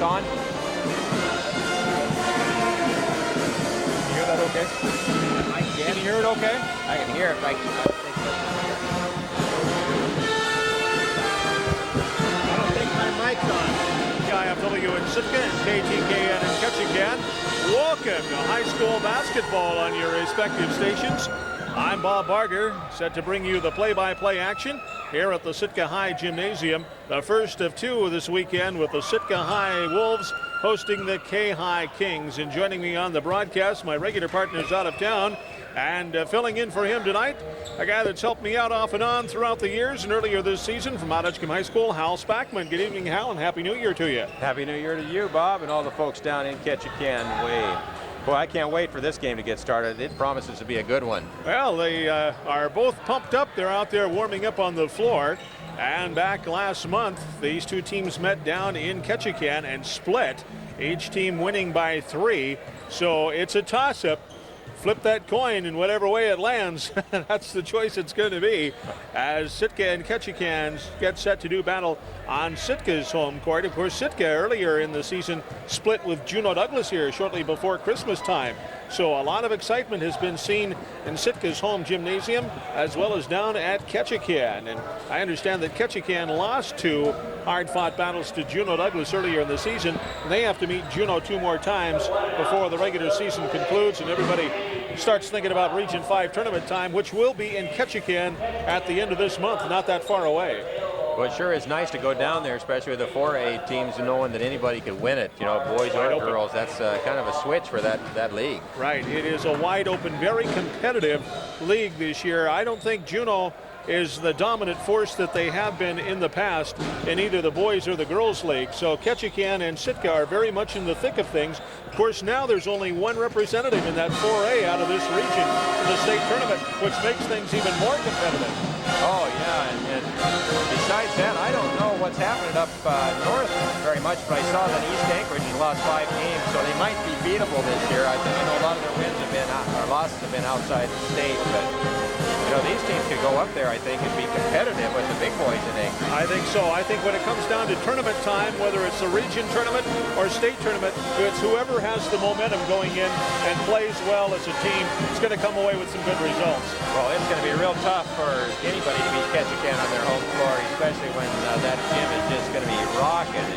on? Can you hear that okay? Can you hear it okay? I can hear it. I don't think my mic's on. KIFW in Sitka and KTKN in Ketchikan. Welcome to high school basketball on your respective stations. I'm Bob Barger, set to bring you the play-by-play action here at the Sitka High Gymnasium. The first of two this weekend with the Sitka High Wolves hosting the KayHi Kings. And joining me on the broadcast, my regular partner's out of town. And filling in for him tonight, a guy that's helped me out off and on throughout the years and earlier this season from Mount Edgecombe High School, Hal Spackman. Good evening, Hal, and Happy New Year to you. Happy New Year to you, Bob, and all the folks down in Ketchikan. Boy, I can't wait for this game to get started. It promises to be a good one. Well, they are both pumped up. They're out there warming up on the floor. And back last month, these two teams met down in Ketchikan and split, each team winning by 3. So it's a toss-up. Flip that coin in whatever way it lands. That's the choice it's going to be as Sitka and Ketchikan get set to do battle on Sitka's home court. Of course, Sitka earlier in the season split with Juneau Douglas here shortly before Christmas time. So a lot of excitement has been seen in Sitka's home gymnasium as well as down at Ketchikan. And I understand that Ketchikan lost 2 hard-fought battles to Juneau Douglas earlier in the season. They have to meet Juneau 2 more times before the regular season concludes and everybody starts thinking about Region 5 tournament time, which will be in Ketchikan at the end of this month, not that far away. Well, it sure is nice to go down there, especially with the 4A teams, knowing that anybody could win it, you know, boys or girls. That's kind of a switch for that league. Right. It is a wide open, very competitive league this year. I don't think Juneau is the dominant force that they have been in the past in either the boys or the girls league. So Ketchikan and Sitka are very much in the thick of things. Of course, now there's only one representative in that 4A out of this region in the state tournament, which makes things even more competitive. Oh, yeah, and besides that, I don't know what's happening up north very much, but I saw that East Anchorage lost 5 games, so they might be beatable this year. I think I know a lot of their wins have been, or losses have been outside the state, but you know, these teams could go up there, I think, and be competitive with the big boys in Anchorage. I think so. I think when it comes down to tournament time, whether it's a region tournament or state tournament, it's whoever has the momentum going in and plays well as a team is going to come away with some good results. Well, it's going to be real tough for anybody to beat Ketchikan on their home floor, especially when that gym is just going to be rocking.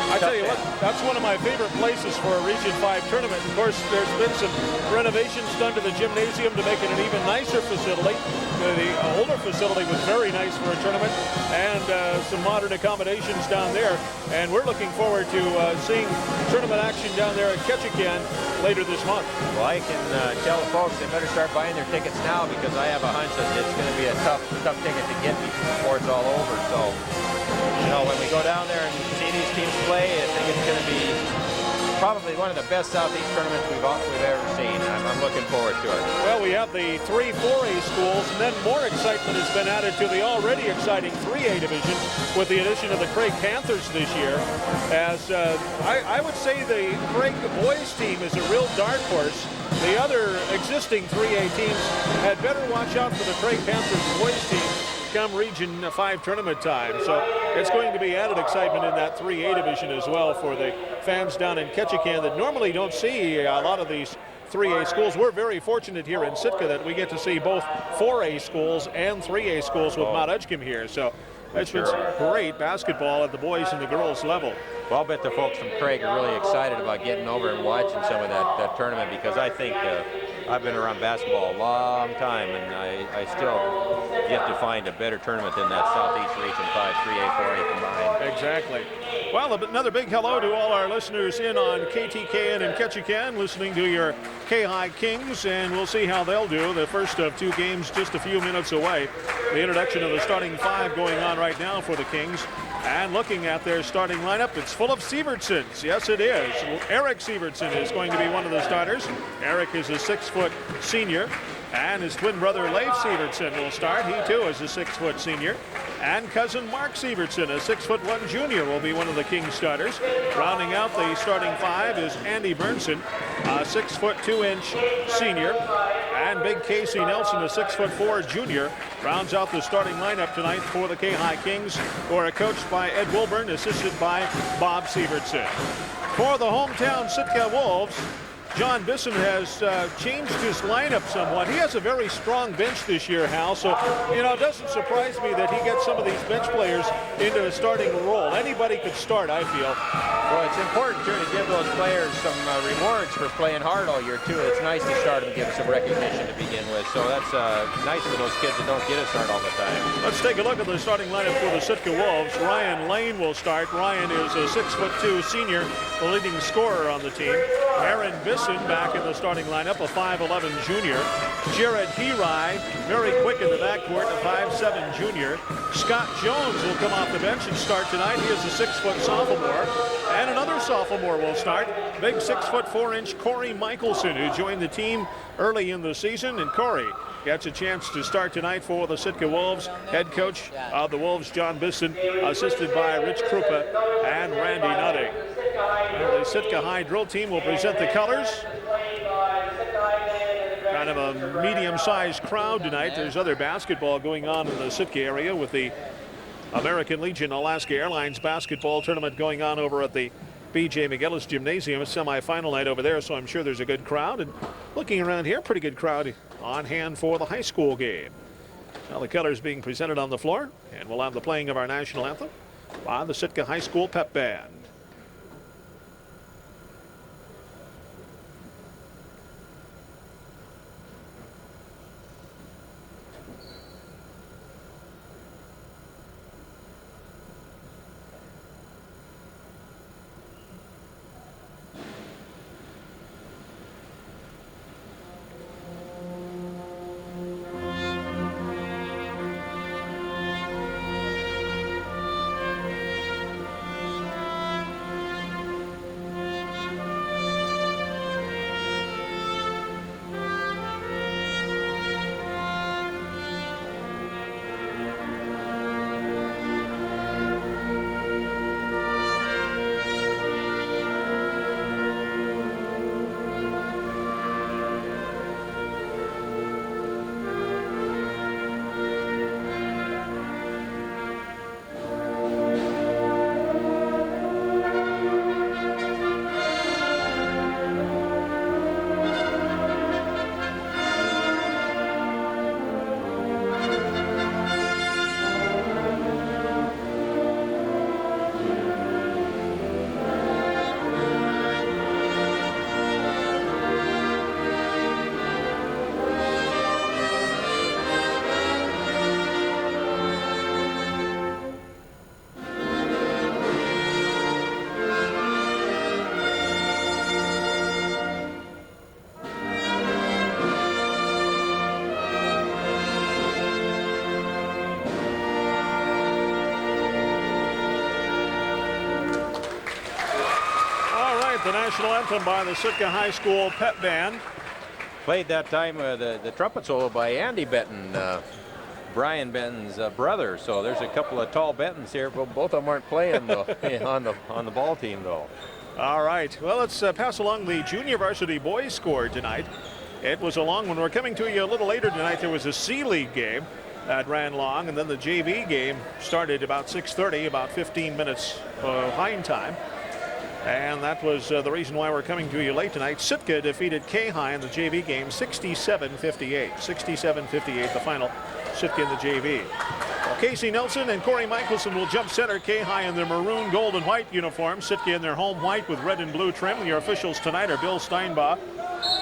I tell you what, that's one of my favorite places for a Region 5 tournament. Of course, there's been some renovations done to the gymnasium to make it an even nicer facility. The older facility was very nice for a tournament, and some modern accommodations down there. And we're looking forward to seeing tournament action down there at Ketchikan later this month. Well, I can tell the folks they better start buying their tickets now, because I have a hunch that it's going to be a tough ticket to get before it's all over. So, you know, when we go down there and see these teams play, I think it's going to be probably one of the best Southeast tournaments we've ever seen. I'm looking forward to it. Well, we have the 3 4A schools, and then more excitement has been added to the already exciting 3A division with the addition of the Craig Panthers this year. As I would say the Craig boys team is a real dark horse. The other existing 3A teams had better watch out for the Craig Panthers boys team come Region 5 tournament time. So it's going to be added excitement in that 3A division as well for the fans down in Ketchikan that normally don't see a lot of these 3A schools. We're very fortunate here in Sitka that we get to see both 4A schools and 3A schools with Mount Edgecombe here. So it's been some great basketball at the boys and the girls level. Well, I'll bet the folks from Craig are really excited about getting over and watching some of that tournament, because I think I've been around basketball a long time, and I still yet to find a better tournament than that Southeast Region 5 3A 4A combined. Exactly. Well, another big hello to all our listeners in on KTKN and Ketchikan, listening to your KayHi Kings, and we'll see how they'll do. The first of 2 games just a few minutes away. The introduction of the starting 5 going on right now for the Kings. And looking at their starting lineup, it's full of Sievertsons. Yes, it is. Eric Sievertson is going to be one of the starters. Eric is a 6-foot senior. And his twin brother, Leif Sievertson, will start. He, too, is a 6-foot senior. And cousin Mark Sievertson, a 6'1" junior, will be one of the Kings starters. Rounding out the starting 5 is Andy Burnson, a 6'2" senior. And And big Casey Nelson, a 6'4" junior, rounds out the starting lineup tonight for the KayHi Kings, who are coached by Ed Wilburn, assisted by Bob Sievertson. For the hometown Sitka Wolves, John Bisson has changed his lineup somewhat. He has a very strong bench this year, Hal, so, you know, it doesn't surprise me that he gets some of these bench players into a starting role. Anybody could start, I feel. Well, it's important, too, to give those players some rewards for playing hard all year, too. It's nice to start them and give them some recognition to begin with, so that's nice for those kids that don't get a start all the time. Let's take a look at the starting lineup for the Sitka Wolves. Ryan Lane will start. Ryan is a 6'2" senior, the leading scorer on the team. Aaron Bisson back in the starting lineup, a 5'11" junior. Jared KayHi, very quick in the backcourt, a 5'7" junior. Scott Jones will come off the bench and start tonight. He is a 6-foot sophomore. And another sophomore will start, big 6'4" Corey Michelson, who joined the team early in the season. And Corey gets a chance to start tonight for the Sitka Wolves. Head coach of the Wolves, John Bisson, assisted by Rich Krupa and Randy Nutting. Well, the Sitka High drill team will present the colors. Kind of a medium-sized crowd tonight. There's other basketball going on in the Sitka area with the American Legion Alaska Airlines basketball tournament going on over at the B.J. McGillis Gymnasium, a semifinal night over there, so I'm sure there's a good crowd. And looking around here, pretty good crowd on hand for the high school game. Now the colors being presented on the floor, and we'll have the playing of our national anthem by the Sitka High School Pep Band. The national anthem by the Sitka High School Pep Band. Played that time the trumpet solo by Andy Benton, Brian Benton's brother. So there's a couple of tall Bentons here, but both of them aren't playing though, on the ball team though. All right, well, let's pass along the junior varsity boys score tonight. It was a long one. We're coming to you a little later tonight. There was a C-League game that ran long, and then the JV game started about 6:30, about 15 minutes behind time. And that was the reason why we're coming to you late tonight. Sitka defeated KayHi in the JV game 67-58. 67-58, the final. Sitka in the JV. Well, Casey Nelson and Corey Michelson will jump center. KayHi in their maroon, gold, and white uniform. Sitka in their home white with red and blue trim. Your officials tonight are Bill Steinbach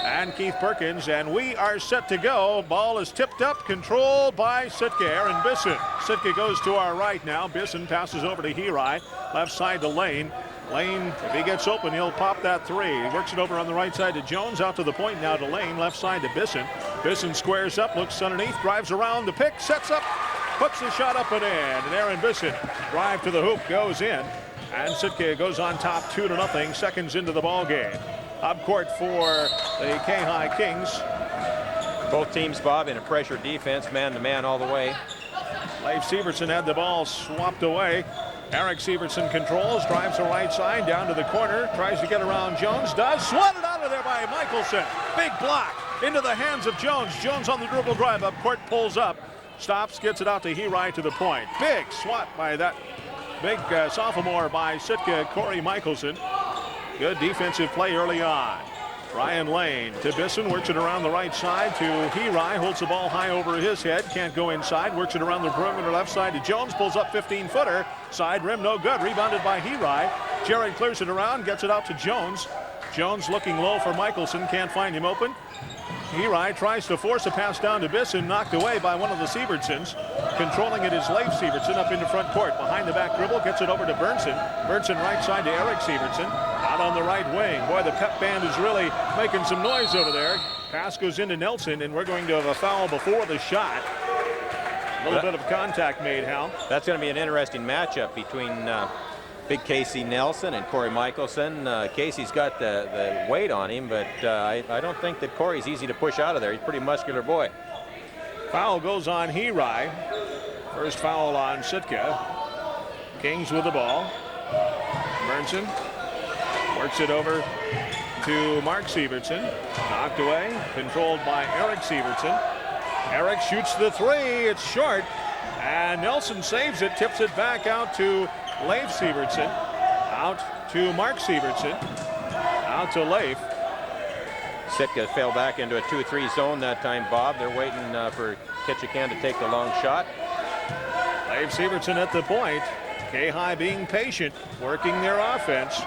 and Keith Perkins. And we are set to go. Ball is tipped up, controlled by Sitka. Aaron Bisson. Sitka goes to our right now. Bisson passes over to KayHi. Left side to Lane. Lane, if he gets open, he'll pop that three. He works it over on the right side to Jones, out to the point now to Lane, left side to Bisson. Bisson squares up, looks underneath, drives around the pick, sets up, puts the shot up and in. And Aaron Bisson, drive to the hoop, goes in. And Sitka goes on top 2-0, seconds into the ball game. Up court for the KayHi Kings. Both teams, Bob, in a pressure defense, man-to-man all the way. Leif Sievertson had the ball swapped away. Eric Sievertson controls, drives the right side down to the corner, tries to get around Jones, does, swatted out of there by Michelson. Big block into the hands of Jones. Jones on the dribble drive up court, pulls up, stops, gets it out to KayHi to the point. Big swat by that big sophomore by Sitka, Corey Michelson. Good defensive play early on. Ryan Lane to Bisson, works it around the right side to KayHi, holds the ball high over his head, can't go inside, works it around the perimeter left side to Jones, pulls up 15-footer, side rim no good, rebounded by KayHi. Jared clears it around, gets it out to Jones. Jones looking low for Michelson, can't find him open. KayHi tries to force a pass down to Bisson, knocked away by one of the Sievertsons. Controlling it is Leif Sievertson up into front court. Behind the back dribble, gets it over to Bernson. Bernson right side to Eric Sievertson. Out on the right wing. Boy, the pep band is really making some noise over there. Pass goes into Nelson, and we're going to have a foul before the shot. A little bit of contact made, Hal. That's going to be an interesting matchup between big Casey Nelson and Corey Michelson. Casey's got the weight on him, but I don't think that Corey's easy to push out of there. He's a pretty muscular boy. Foul goes on KayHi. First foul on Sitka. Kings with the ball. Bernson works it over to Mark Sievertson. Knocked away, controlled by Eric Sievertson. Eric shoots the three, it's short, and Nelson saves it, tips it back out to Leif Sievertson. Out to Mark Sievertson. Out to Leif. Sitka fell back into a 2-3 zone that time, Bob. They're waiting for Ketchikan to take the long shot. Leif Sievertson at the point. KayHi being patient, working their offense.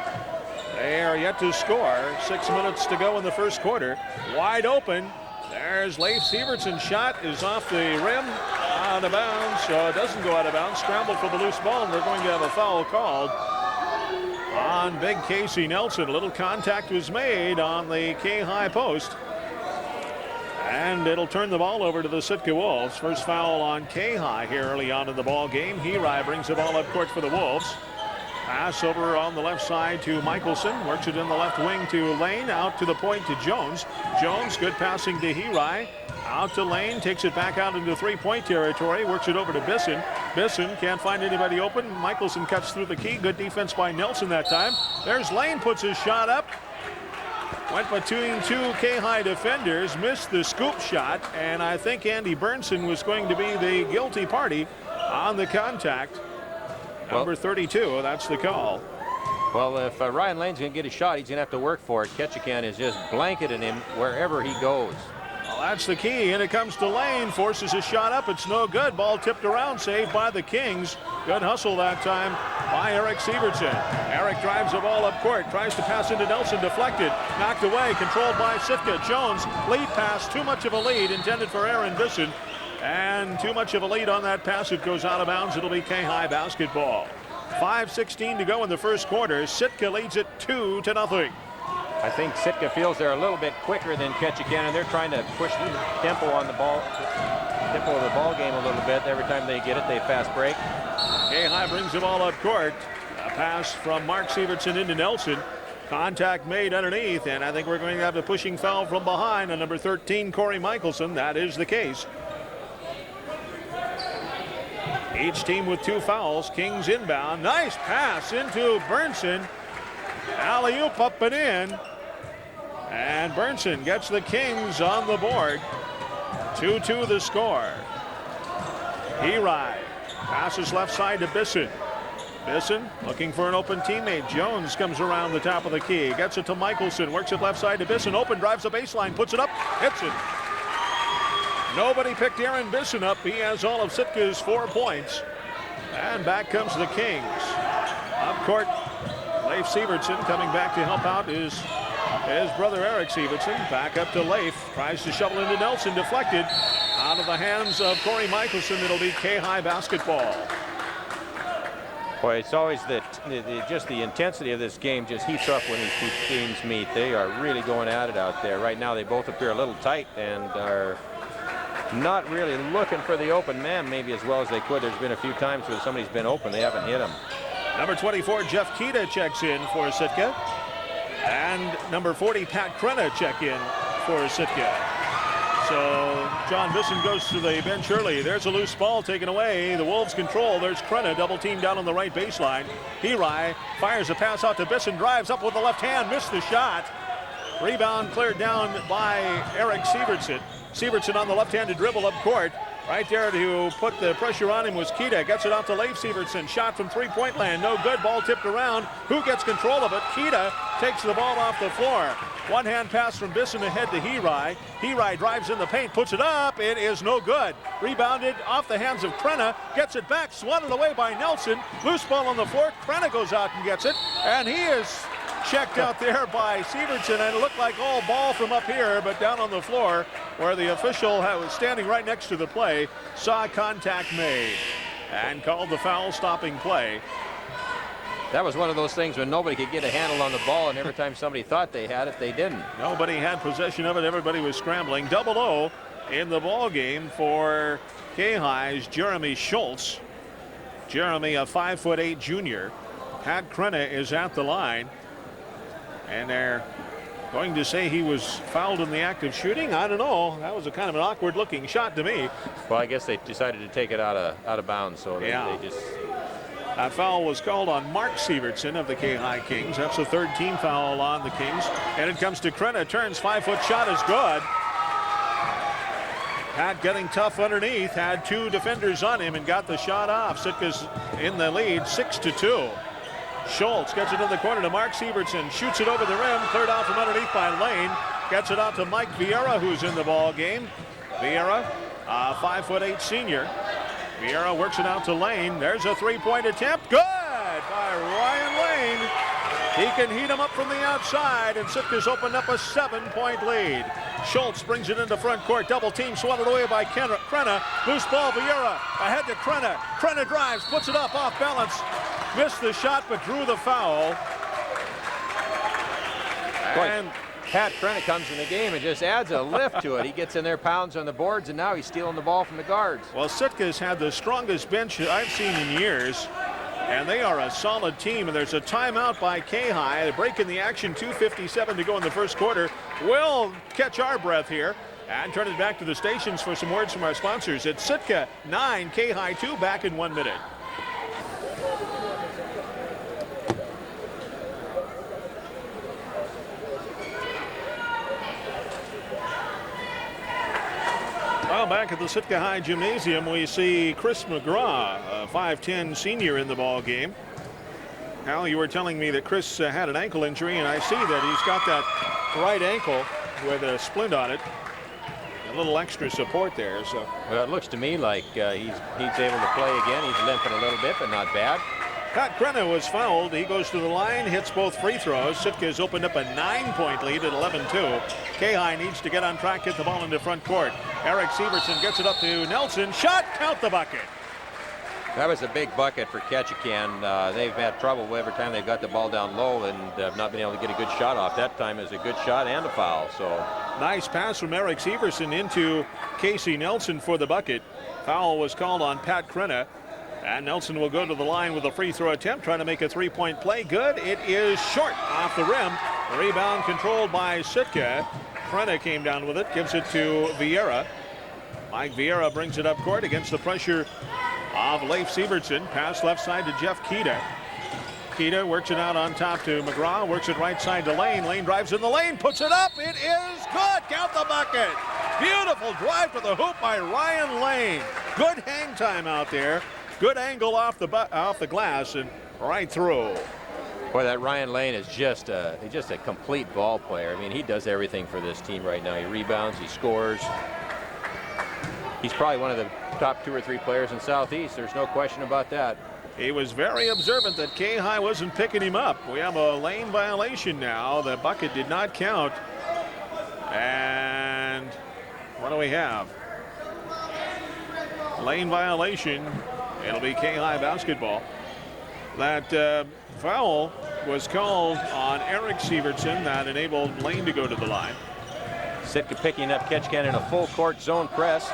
They are yet to score. 6 minutes to go in the first quarter. Wide open. There's Leif Sievertson's shot is off the rim, out of bounds. So it doesn't go out of bounds. Scrambled for the loose ball, and we're going to have a foul called on big Casey Nelson. A little contact was made on the KayHi post. And it'll turn the ball over to the Sitka Wolves. First foul on KayHi here early on in the ball game. KayHi brings the ball up court for the Wolves. Pass over on the left side to Michelson. Works it in the left wing to Lane. Out to the point to Jones. Jones, good passing to KayHi. Out to Lane. Takes it back out into three-point territory. Works it over to Bisson. Bisson can't find anybody open. Michelson cuts through the key. Good defense by Nelson that time. There's Lane, puts his shot up. Went between two KayHi defenders. Missed the scoop shot. And I think Andy Bernson was going to be the guilty party on the contact. Number 32, that's the call. Well, if Ryan Lane's going to get a shot, he's going to have to work for it. Ketchikan is just blanketing him wherever he goes. Well, that's the key, and it comes to Lane. Forces a shot up. It's no good. Ball tipped around, saved by the Kings. Good hustle that time by Eric Sievertson. Eric drives the ball up court, tries to pass into Nelson, deflected, knocked away, controlled by Sitka. Jones, lead pass, too much of a lead, intended for Aaron Bisson. And too much of a lead on that pass. It goes out of bounds. It'll be KayHi basketball. 5:16 to go in the first quarter. Sitka leads it 2-0. I think Sitka feels they're a little bit quicker than Ketchikan, and they're trying to push the tempo on the ball, tempo of the ball game a little bit. Every time they get it, they fast break. KayHi brings the ball up court. A pass from Mark Sievertson into Nelson. Contact made underneath, and I think we're going to have a pushing foul from behind on number 13, Corey Michelson. That is the case. Each team with 2 fouls. Kings inbound. Nice pass into Bernson. Alley-oop up and in. And Bernson gets the Kings on the board. 2-2 the score. KayHi passes left side to Bisson. Bisson looking for an open teammate. Jones comes around the top of the key. Gets it to Michelson. Works it left side to Bisson. Open, drives the baseline, puts it up, hits it. Nobody picked Aaron Bisson up. He has all of Sitka's 4 points. And back comes the Kings. Up court, Leif Sievertson coming back to help out is his brother Eric Sievertson. Back up to Leif. Tries to shovel into Nelson. Deflected. Out of the hands of Corey Michelson. It'll be KayHi basketball. Boy, it's always just the intensity of this game just heats up when these 2 teams meet. They are really going at it out there. Right now they both appear a little tight and are not really looking for the open man maybe as well as they could. There's been a few times where somebody's been open. They haven't hit him. Number 24, Jeff Kita checks in for Sitka. And number 40, Pat Krenna check in for Sitka. So John Bisson goes to the bench early. There's a loose ball taken away. The Wolves control. There's Krenna, double team down on the right baseline. KayHi fires a pass out to Bisson, drives up with the left hand, missed the shot. Rebound cleared down by Eric Sievertson. Sievertson on the left-handed dribble up court. Right there to put the pressure on him was Kita. Gets it out to Leif Sievertson. Shot from three-point land. No good. Ball tipped around. Who gets control of it? Kita takes the ball off the floor. One-hand pass from Bisson ahead to KayHi. KayHi drives in the paint. Puts it up. It is no good. Rebounded off the hands of Krenna. Gets it back. Swatted away by Nelson. Loose ball on the floor. Krenna goes out and gets it. And he is checked out there by Sievertson, and it looked like all ball from up here, but down on the floor where the official was standing right next to the play, saw contact made and called the foul, stopping play. That was one of those things when nobody could get a handle on the ball, and every time somebody thought they had it, they didn't. Nobody had possession of it. Everybody was scrambling. 0-0 in the ball game for KayHi's Jeremy Schultz. Jeremy, a 5'8" junior. Pat Krenna is at the line. And they're going to say he was fouled in the act of shooting. I don't know. That was a kind of an awkward looking shot to me. Well, I guess they decided to take it out of bounds, so they just... That foul was called on Mark Sievertson of the KayHi Kings. That's the third team foul on the Kings. And it comes to Krenna. Turns, 5-foot shot is good. Pat getting tough underneath. Had two defenders on him and got the shot off. Sitka's in the lead, 6-2. Schultz gets it in the corner to Mark Sievertson. Shoots it over the rim. Cleared out from underneath by Lane. Gets it out to Mike Vieira, who's in the ball game. Vieira, a 5'8" senior. Vieira works it out to Lane. There's a three-point attempt. Good by Ryan Lane. He can heat him up from the outside, and Sitka's opened up a 7-point lead. Schultz brings it into front court. Double team swatted away by Krenna. Loose ball, Vieira ahead to Krenna. Krenna drives, puts it up off balance. Missed the shot, but drew the foul. And Pat Krenna comes in the game and just adds a lift to it. He gets in there, pounds on the boards, and now he's stealing the ball from the guards. Well, Sitka's had the strongest bench I've seen in years, and they are a solid team. And there's a timeout by KayHi. They're breaking the action, 2:57 to go in the first quarter. We'll catch our breath here and turn it back to the stations for some words from our sponsors. It's Sitka 9, KayHi 2, back in 1 minute. Well, back at the Sitka High Gymnasium, we see Chris McGraw, a 5'10" senior in the ball game. Al, you were telling me that Chris had an ankle injury, and I see that he's got that right ankle with a splint on it. A little extra support there. So, well, it looks to me like he's able to play again. He's limping a little bit, but not bad. Pat Krenna was fouled. He goes to the line, hits both free throws. Sitka has opened up a 9-point lead at 11-2. KayHi needs to get on track, get the ball into front court. Eric Sievertson gets it up to Nelson. Shot, count the bucket. That was a big bucket for Ketchikan. They've had trouble every time they've got the ball down low and have not been able to get a good shot off. That time is a good shot and a foul. So nice pass from Eric Sievertson into Casey Nelson for the bucket. Foul was called on Pat Krenna. And Nelson will go to the line with a free throw attempt, trying to make a three-point play. Good. It is short off the rim. The rebound controlled by Sitka. Krenna came down with it, gives it to Vieira. Mike Vieira brings it up court against the pressure of Leif Sievertson. Pass left side to Jeff Kita. Kita works it out on top to McGraw, works it right side to Lane. Lane drives in the lane, puts it up. It is good. Count the bucket. Beautiful drive to the hoop by Ryan Lane. Good hang time out there. Good angle off the glass and right through. Boy, that Ryan Lane is just a complete ball player. I mean, he does everything for this team right now. He rebounds, he scores. He's probably one of the top 2 or 3 players in Southeast. There's no question about that. He was very observant that KayHi wasn't picking him up. We have a lane violation now. The bucket did not count. And what do we have? Lane violation. It'll be KayHi basketball. That foul was called on Eric Sievertson. That enabled Lane to go to the line. Sitka picking up Ketchikan in a full court zone press.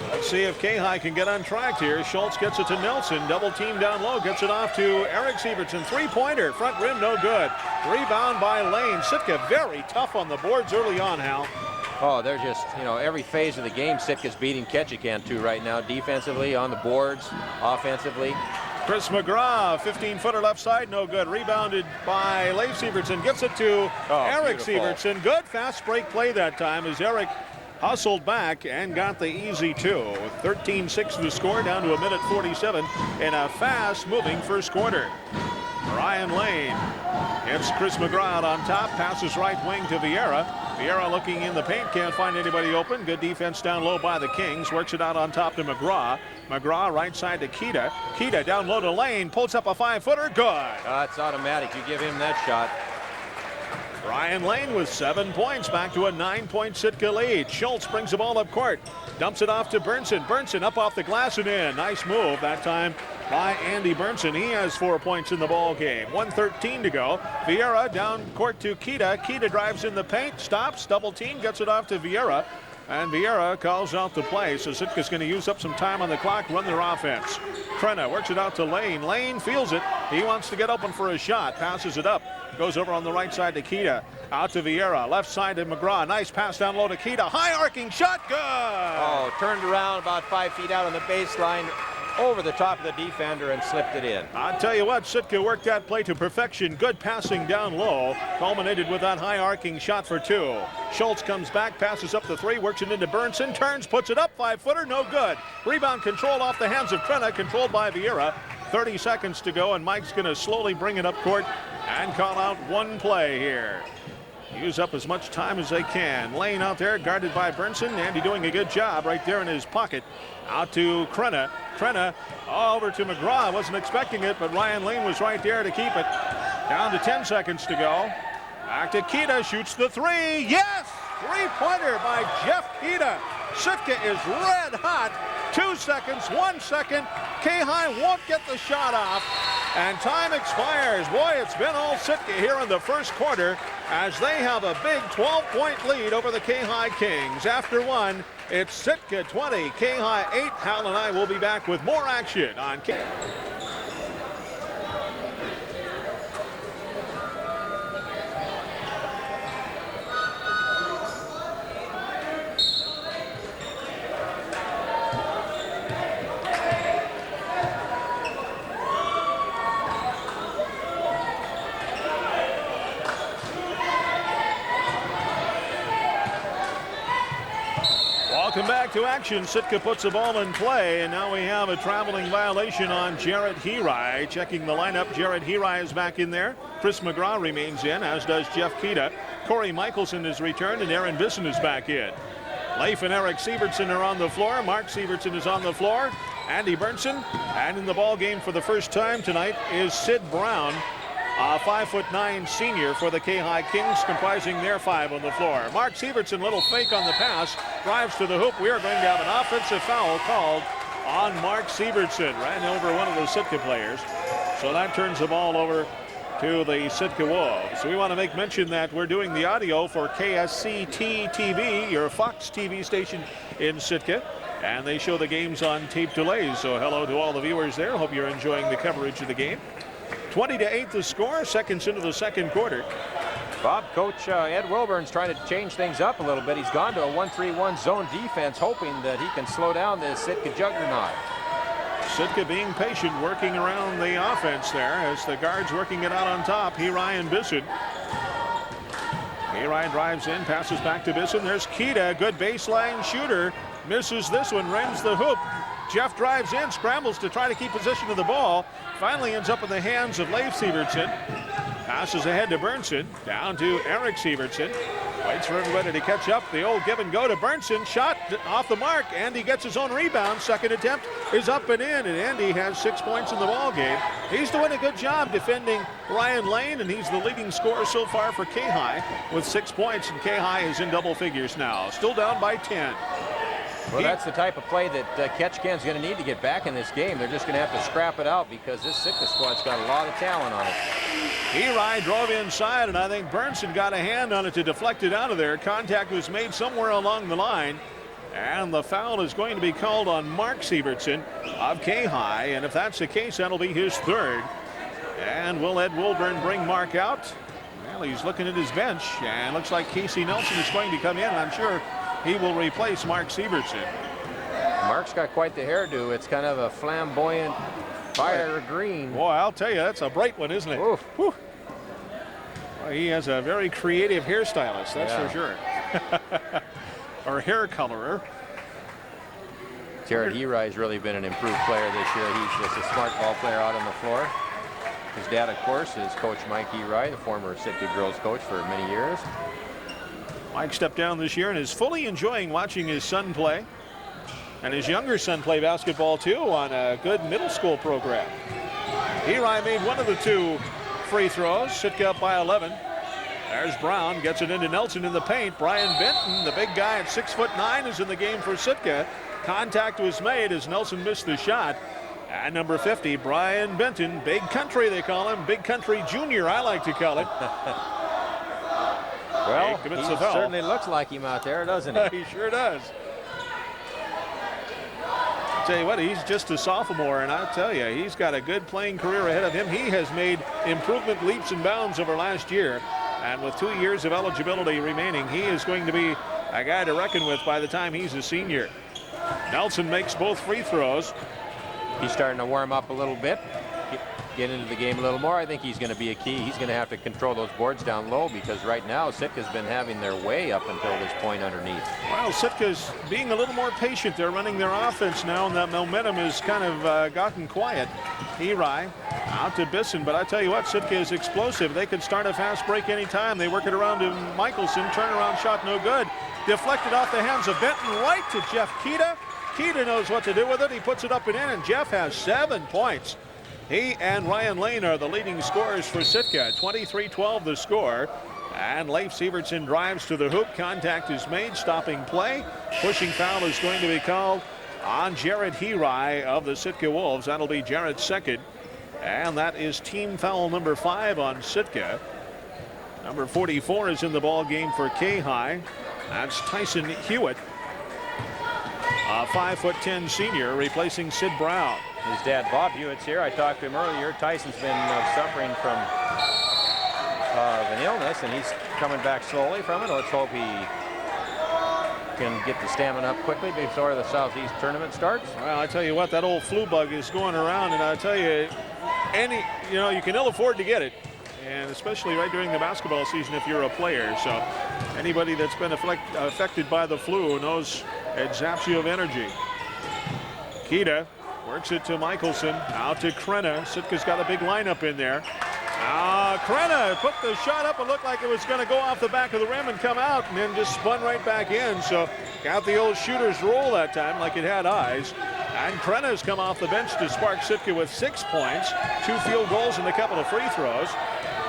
Let's see if KayHi can get on track here. Schultz gets it to Nelson. Double team down low. Gets it off to Eric Sievertson. Three-pointer. Front rim, no good. Rebound by Lane. Sitka very tough on the boards early on, Hal. Oh, they're just, every phase of the game Sitka's beating Ketchikan to right now. Defensively, on the boards, offensively. Chris McGraw, 15-footer left side, no good. Rebounded by Leif Sievertson, gets it to Eric Sievertson. Good fast break play that time as Eric hustled back and got the easy two. 13-6 to score, down to 1:47 in a fast-moving first quarter. Ryan Lane hits Chris McGraw out on top, passes right wing to Vieira. Vieira looking in the paint, can't find anybody open. Good defense down low by the Kings, works it out on top to McGraw. McGraw right side to Kita. Kita down low to Lane, pulls up a 5-footer, good. It's automatic, you give him that shot. Ryan Lane with 7 points, back to a 9-point Sitka lead. Schultz brings the ball up court, dumps it off to Burnson. Burnson up off the glass and in. Nice move that time by Andy Burnson. He has 4 points in the ball game. 1:13 to go. Vieira down court to Kita. Kita drives in the paint, stops, double team, gets it off to Vieira. And Vieira calls out the play, so Sitka's going to use up some time on the clock, run their offense. Krenna works it out to Lane. Lane feels it. He wants to get open for a shot, passes it up. Goes over on the right side to Kita. Out to Vieira. Left side to McGraw. Nice pass down low to Kita. High arcing shot. Good. Oh, turned around about 5 feet out on the baseline, over the top of the defender and slipped it in. I'll tell you what, Sitka worked that play to perfection. Good passing down low. Culminated with that high arcing shot for 2. Schultz comes back, passes up the 3, works it into Burnson, turns, puts it up, 5-footer, no good. Rebound controlled off the hands of Krenna, controlled by Vieira. 30 seconds to go, and Mike's going to slowly bring it up court and call out one play here. Use up as much time as they can. Lane out there guarded by Burnson. Andy doing a good job right there in his pocket. Out to Krenna. Krenna over to McGraw. Wasn't expecting it, but Ryan Lane was right there to keep it. Down to 10 seconds to go. Back to Kita, shoots the 3. Yes! 3-pointer by Jeff Kita. Sitka is red hot. 2 seconds, 1 second. KayHi won't get the shot off. And time expires. Boy, it's been all Sitka here in the first quarter as they have a big 12-point lead over the KayHi Kings. After 1, it's Sitka 20, KayHi 8. Hal and I will be back with more action on KayHi. Welcome back to action. Sitka puts the ball in play, and now we have a traveling violation on Jarrett Hirai. Checking the lineup, Jarrett Hirai is back in there. Chris McGraw remains in, as does Jeff Kita. Corey Michelson is returned, and Aaron Bisson is back in. Leif and Eric Sievertson are on the floor. Mark Sievertson is on the floor. Andy Burnson, and in the ball game for the first time tonight is Sid Brown, a 5'9" senior for the KayHi Kings, comprising their 5 on the floor. Mark Sievertson, little fake on the pass, drives to the hoop. We are going to have an offensive foul called on Mark Sievertson. Ran over one of the Sitka players. So that turns the ball over to the Sitka Wolves. So we want to make mention that we're doing the audio for KSCT TV, your Fox TV station in Sitka. And they show the games on tape delays. So hello to all the viewers there. Hope you're enjoying the coverage of the game. 20-8 the score, seconds into the second quarter. Bob, Coach Ed Wilburn's trying to change things up a little bit. He's gone to a 1-3-1 zone defense, hoping that he can slow down the Sitka juggernaut. Sitka being patient, working around the offense there as the guards working it out on top. Hirai and Bisson. Hirai drives in, passes back to Bisson. There's Kita, good baseline shooter. Misses this one, rends the hoop. Jeff drives in, scrambles to try to keep possession of the ball. Finally ends up in the hands of Leif Sievertson. Passes ahead to Burnson. Down to Eric Sievertson. Waits for everybody to catch up. The old give and go to Burnson. Shot off the mark. Andy gets his own rebound. Second attempt is up and in. And Andy has 6 points in the ball game. He's doing a good job defending Ryan Lane. And he's the leading scorer so far for KayHi with 6 points. And KayHi is in double figures now. Still down by 10. Well, that's the type of play that Ketchikan's going to need to get back in this game. They're just going to have to scrap it out because this Sitka squad's got a lot of talent on it. Hirai drove inside, and I think Burnson got a hand on it to deflect it out of there. Contact was made somewhere along the line, and the foul is going to be called on Mark Sievertson of KayHi, and if that's the case, that'll be his 3rd. And will Ed Wilburn bring Mark out? Well, he's looking at his bench, and looks like Casey Nelson is going to come in, and I'm sure he will replace Mark Sievertson. Mark's got quite the hairdo. It's kind of a flamboyant fire green. Boy, I'll tell you, that's a bright one, isn't it? Oof. Whew. Well, he has a very creative hairstylist, that's for sure. Or hair colorer. Jared Herai's really been an improved player this year. He's just a smart ball player out on the floor. His dad, of course, is Coach Mike Herai, the former Sitka girls coach for many years. Mike stepped down this year and is fully enjoying watching his son play. And his younger son play basketball, too, on a good middle school program. Herai made one of the 2 free throws. Sitka up by 11. There's Brown, gets it into Nelson in the paint. Brian Benton, the big guy at 6'9", is in the game for Sitka. Contact was made as Nelson missed the shot. And number 50, Brian Benton, Big Country they call him. Big Country Junior, I like to call it. Well, he certainly looks like him out there, doesn't he? He sure does. Tell you what, he's just a sophomore, and I'll tell you, he's got a good playing career ahead of him. He has made improvement leaps and bounds over last year, and with 2 years of eligibility remaining, he is going to be a guy to reckon with by the time he's a senior. Nelson makes both free throws. He's starting to warm up a little bit, get into the game a little more. I think he's going to be a key. He's going to have to control those boards down low, because right now Sitka's been having their way up until this point underneath. Well, Sitka's being a little more patient. They're running their offense now, and that momentum has kind of gotten quiet. Herai out to Bisson, but I tell you what, Sitka is explosive. They could start a fast break anytime. They work it around to Michelson. Turnaround shot no good. Deflected off the hands of Benton, right to Jeff Kita. Kita knows what to do with it. He puts it up and in, and Jeff has 7 points. He and Ryan Lane are the leading scorers for Sitka. 23-12 the score. And Leif Sievertson drives to the hoop. Contact is made, stopping play. Pushing foul is going to be called on Jared Herai of the Sitka Wolves. That'll be Jared's second. And that is team foul number 5 on Sitka. Number 44 is in the ball game for KayHi. That's Tyson Hewitt, a 5'10" senior, replacing Sid Brown. His dad, Bob Hewitt's here. I talked to him earlier. Tyson's been suffering from an illness, and he's coming back slowly from it. Let's hope he can get the stamina up quickly before the Southeast tournament starts. Well, I tell you what, that old flu bug is going around, and I tell you, you can ill afford to get it, and especially right during the basketball season if you're a player. So anybody that's been affected by the flu knows it zaps you of energy. Kita works it to Michelson, out to Krenna. Sitka's got a big lineup in there. Krenna put the shot up. It looked like it was going to go off the back of the rim and come out, and then just spun right back in. So got the old shooter's roll that time like it had eyes. And Krenna's come off the bench to spark Sitka with 6 points, 2 field goals and a couple of free throws.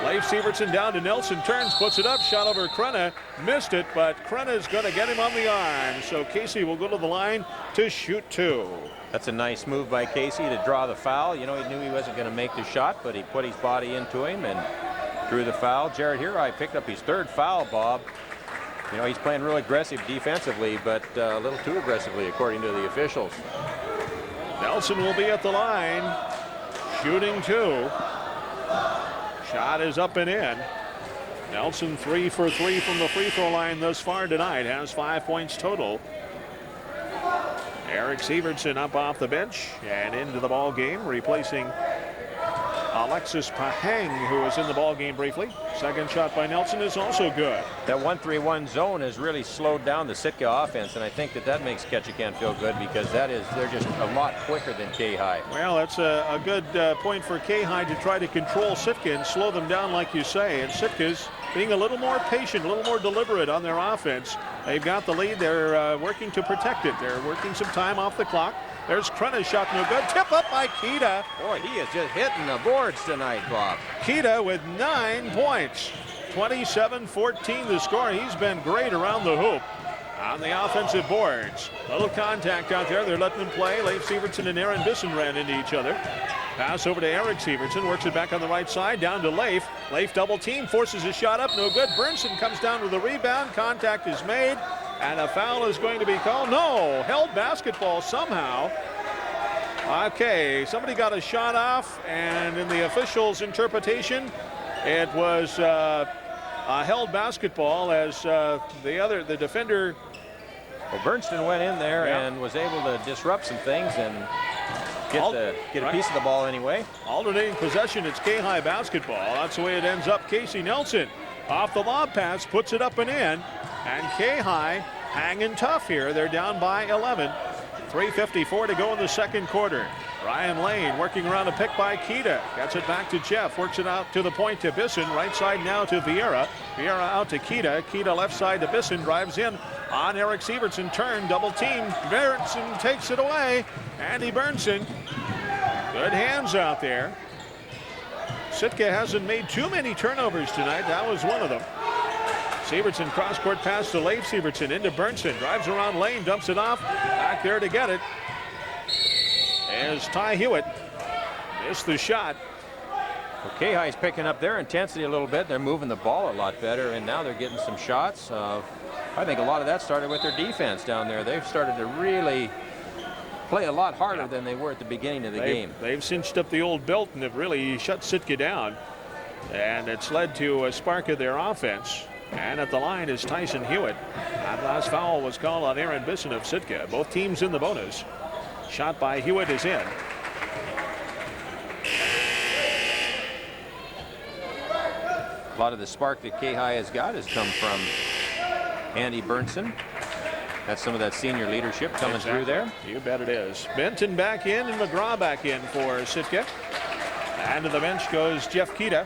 Leif Sievertson down to Nelson, turns, puts it up, shot over Krenna, missed it, but Krenna's going to get him on the arm. So Casey will go to the line to shoot 2. That's a nice move by Casey to draw the foul. You know, he knew he wasn't going to make the shot, but he put his body into him and drew the foul. Jared Herai picked up his 3rd foul, Bob. You know, he's playing real aggressive defensively, but a little too aggressively, according to the officials. Nelson will be at the line, shooting 2. Shot is up and in. Nelson 3 for 3 from the free throw line thus far tonight. Has 5 points total. Eric Sievertson up off the bench and into the ball game, replacing Alexis Pahang, who was in the ball game briefly. Second shot by Nelson is also good. That 1-3-1 zone has really slowed down the Sitka offense, and I think that makes Ketchikan feel good, because they're just a lot quicker than KayHi. Well, that's a good point for KayHi to try to control Sitka and slow them down, like you say. And Sitka's being a little more patient, a little more deliberate on their offense. They've got the lead. They're working to protect it. They're working some time off the clock. There's Krenna's shot, no good. Tip up by Kita. Boy, he is just hitting the boards tonight, Bob. Kita with 9 points. 27-14 the score. He's been great around the hoop on the offensive boards. Little contact out there. They're letting them play. Leif Sievertson and Aaron Bisson ran into each other. Pass over to Eric Sievertson. Works it back on the right side. Down to Leif. Leif double team. Forces his shot up. No good. Burnson comes down with a rebound. Contact is made. And a foul is going to be called. No, held basketball somehow. Okay, somebody got a shot off, and in the officials' interpretation, it was a held basketball as the defender Well, Bernston went in there Yeah. and was able to disrupt some things and get a piece of the ball anyway. Alternating possession, it's KayHi basketball. That's the way it ends up. Casey Nelson off the lob pass, puts it up and in. And KayHi hanging tough here. They're down by 11. 3:54 to go in the second quarter. Ryan Lane working around a pick by Kita. Gets it back to Jeff. Works it out to the point to Bisson. Right side now to Vieira. Vieira out to Kita. Kita left side to Bisson. Drives in on Eric Sievertson. Turn. Double team. Berntsen takes it away. Andy Berntsen. Good hands out there. Sitka hasn't made too many turnovers tonight. That was one of them. Sievertson cross-court pass to Leif Sievertson into Berntsen. Drives around Lane. Dumps it off. Back there to get it. As Ty Hewitt missed the shot. Well, KayHi's picking up their intensity a little bit. They're moving the ball a lot better, and now they're getting some shots. I think a lot of that started with their defense down there. They've started to really play a lot harder than they were at the beginning of the game. They've cinched up the old belt and have really shut Sitka down. And it's led to a spark of their offense. And at the line is Tyson Hewitt. That last foul was called on Aaron Bisson of Sitka. Both teams in the bonus. Shot by Hewitt is in. A lot of the spark that KayHi has got has come from Andy Berntsen. That's some of that senior leadership coming through there. You bet it is. Benton back in and McGraw back in for Sitka. And to the bench goes Jeff Kita.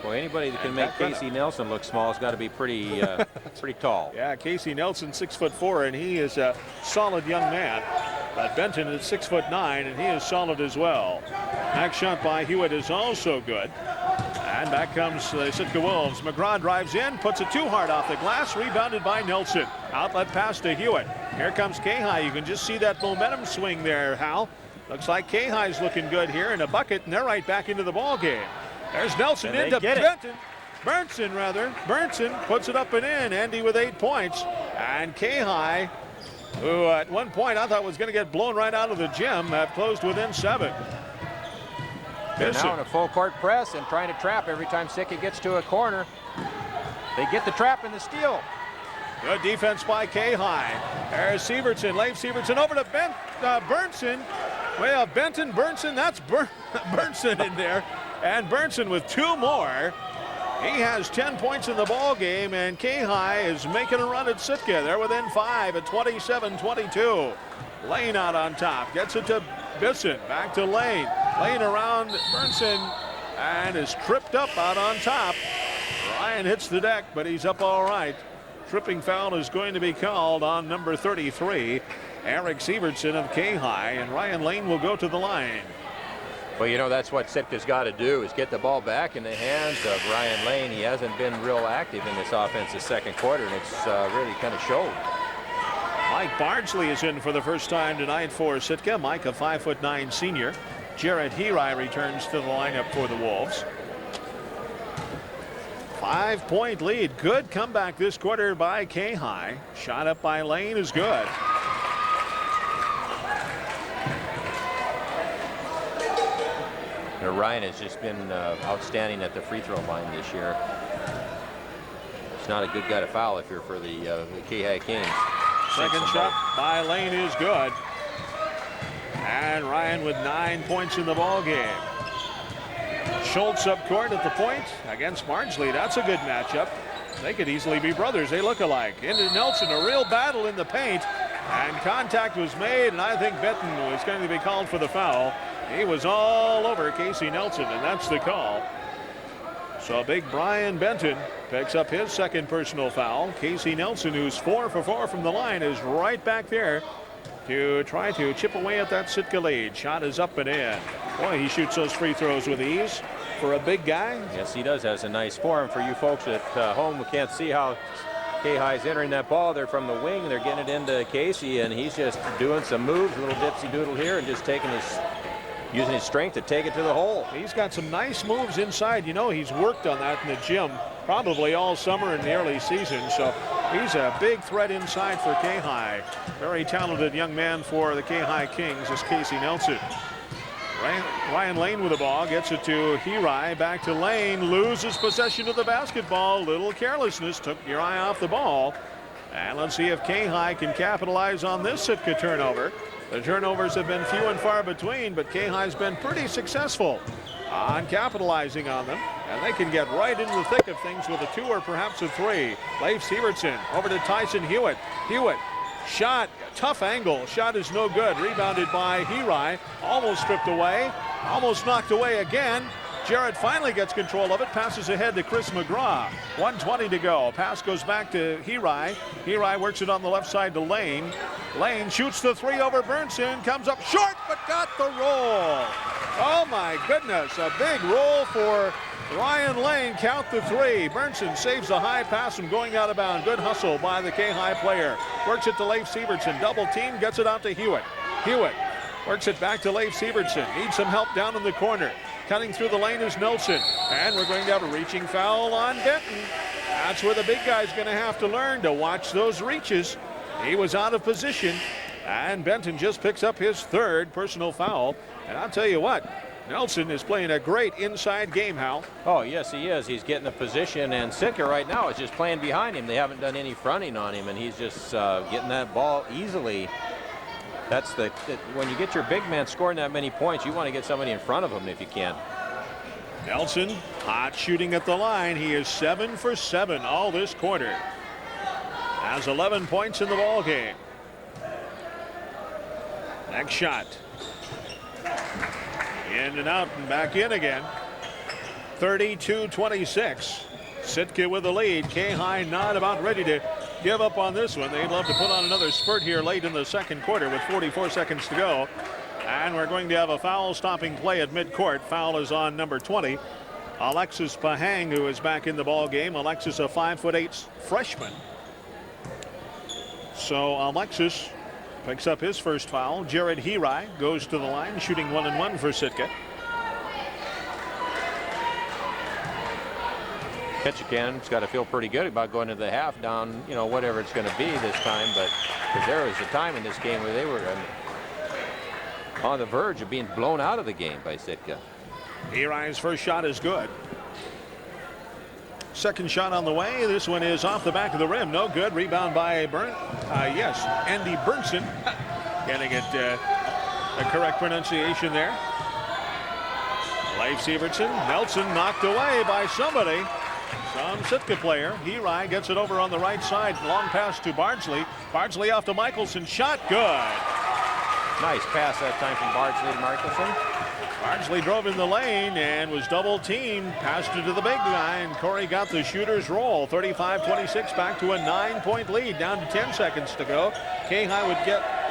Well, anybody that can make Casey Nelson look small has got to be pretty pretty tall. Yeah, Casey Nelson 6'4", and he is a solid young man. But Benton is 6'9", and he is solid as well. Next shot by Hewitt is also good. And back comes the Sitka Wolves. McGraw drives in, puts it too hard off the glass, rebounded by Nelson. Outlet pass to Hewitt. Here comes KayHi. You can just see that momentum swing there, Hal. Looks like KayHi's looking good here in a bucket, and they're right back into the ball game. There's Nelson into Benton. Berntsen puts it up and in. Andy with 8 points. And KayHi, who at one point I thought was going to get blown right out of the gym, have closed within 7. They're now in a full court press and trying to trap every time Sitka gets to a corner. They get the trap and the steal. Good defense by KayHi. There's Sievertson, Leif Sievertson over to Berntsen. Well, Benton, Berntsen, that's Berntsen in there. And Berntsen with 2 more. He has 10 points in the ball game, and KayHi is making a run at Sitka. They're within 5 at 27-22. Lane out on top, gets it to Bisson, back to Lane. Lane around Berntsen and is tripped up out on top. Ryan hits the deck, but he's up all right. Tripping foul is going to be called on number 33, Eric Sievertson of KayHi, and Ryan Lane will go to the line. Well, you know, that's what Sitka's got to do, is get the ball back in the hands of Ryan Lane. He hasn't been real active in this offense this second quarter, and it's really kind of showed. Mike Bardsley is in for the first time tonight for Sitka. Mike, a 5'9" senior. Jared KayHi returns to the lineup for the Wolves. 5-point lead. Good comeback this quarter by KayHi. Shot up by Lane is good. Ryan has just been outstanding at the free throw line this year. It's not a good guy to foul if you're for the KayHi Kings. Second shot by Lane is good. And Ryan with 9 points in the ball game. Schultz up court at the point against Bardsley. That's a good matchup. They could easily be brothers. They look alike. Into Nelson, a real battle in the paint. And contact was made, and I think Benton was going to be called for the foul. He was all over Casey Nelson, and that's the call. So big Brian Benton picks up his second personal foul. Casey Nelson, who's 4 for 4 from the line, is right back there to try to chip away at that Sitka lead. Shot is up and in. Boy, he shoots those free throws with ease for a big guy. Yes, he does. Has a nice form. For you folks at home who can't see how KayHi's entering that ball, they're from the wing. They're getting it into Casey, and he's just doing some moves, a little dipsy doodle here, and just taking using his strength to take it to the hole. He's got some nice moves inside. You know, he's worked on that in the gym probably all summer in the early season. So he's a big threat inside for KayHi. Very talented young man for the KayHi Kings is Casey Nelson. Ryan Lane with the ball, gets it to KayHi, back to Lane, loses possession of the basketball. Little carelessness took your eye off the ball. And let's see if KayHi can capitalize on this Sitka turnover. The turnovers have been few and far between, but KayHi's been pretty successful on capitalizing on them. And they can get right into the thick of things with a 2 or perhaps a 3. Leif Sievertson over to Tyson Hewitt. Hewitt, shot, tough angle. Shot is no good. Rebounded by KayHi. Almost stripped away. Almost knocked away again. Jarrett finally gets control of it, passes ahead to Chris McGraw. 1:20 to go. Pass goes back to KayHi. KayHi works it on the left side to Lane. Lane shoots the 3 over Bernson, comes up short, but got the roll. Oh my goodness, a big roll for Ryan Lane. Count the 3. Bernson saves a high pass from going out of bounds. Good hustle by the KayHi player. Works it to Leif Sievertson. Double team, gets it out to Hewitt. Hewitt works it back to Leif Sievertson. Needs some help down in the corner. Cutting through the lane is Nelson. And we're going to have a reaching foul on Benton. That's where the big guy's going to have to learn to watch those reaches. He was out of position. And Benton just picks up his 3rd personal foul. And I'll tell you what, Nelson is playing a great inside game, Hal. Oh, yes, he is. He's getting the position, and Sitka right now is just playing behind him. They haven't done any fronting on him, and he's just getting that ball easily. That's when you get your big man scoring that many points, you want to get somebody in front of him if you can. Nelson, hot shooting at the line. He is 7 for 7 all this quarter. Has 11 points in the ball game. Next shot. In and out and back in again. 32-26. Sitka with the lead. KayHi not about ready to give up on this one. They'd love to put on another spurt here late in the second quarter with 44 seconds to go. And we're going to have a foul stopping play at midcourt. Foul is on number 20, Alexis Pahang, who is back in the ball game. Alexis, a 5'8" freshman. So Alexis picks up his first foul. Jared KayHi goes to the line, shooting 1-1 for Sitka. Ketchikan's got to feel pretty good about going into the half down, whatever it's going to be this time. But because there was a time in this game where they were on the verge of being blown out of the game by Sitka. KayHi's first shot is good. Second shot on the way. This one is off the back of the rim. No good. Rebound by Andy Bernson. Getting it the correct pronunciation there. Leif Sievertson. Nelson knocked away by somebody. Some Sitka player. KayHi gets it over on the right side. Long pass to Bardsley. Bardsley off to Michelson. Shot good. Nice pass that time from Bardsley to Michelson. Bardsley drove in the lane and was double teamed. Passed it to the big guy, and Corey got the shooter's roll. 35-26, back to a 9-point lead. Down to 10 seconds to go. KayHi would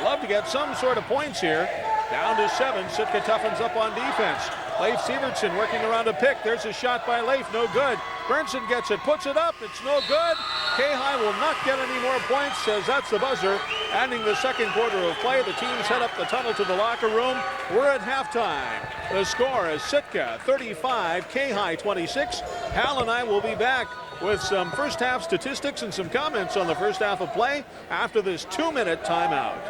love to get some sort of points here. Down to 7. Sitka toughens up on defense. Leif Sievertson working around a pick. There's a shot by Leif. No good. Bernson gets it. Puts it up. It's no good. KayHi will not get any more points, says that's the buzzer. Ending the second quarter of play. The teams head up the tunnel to the locker room. We're at halftime. The score is Sitka 35, KayHi 26. Hal and I will be back with some first half statistics and some comments on the first half of play after this 2-minute timeout.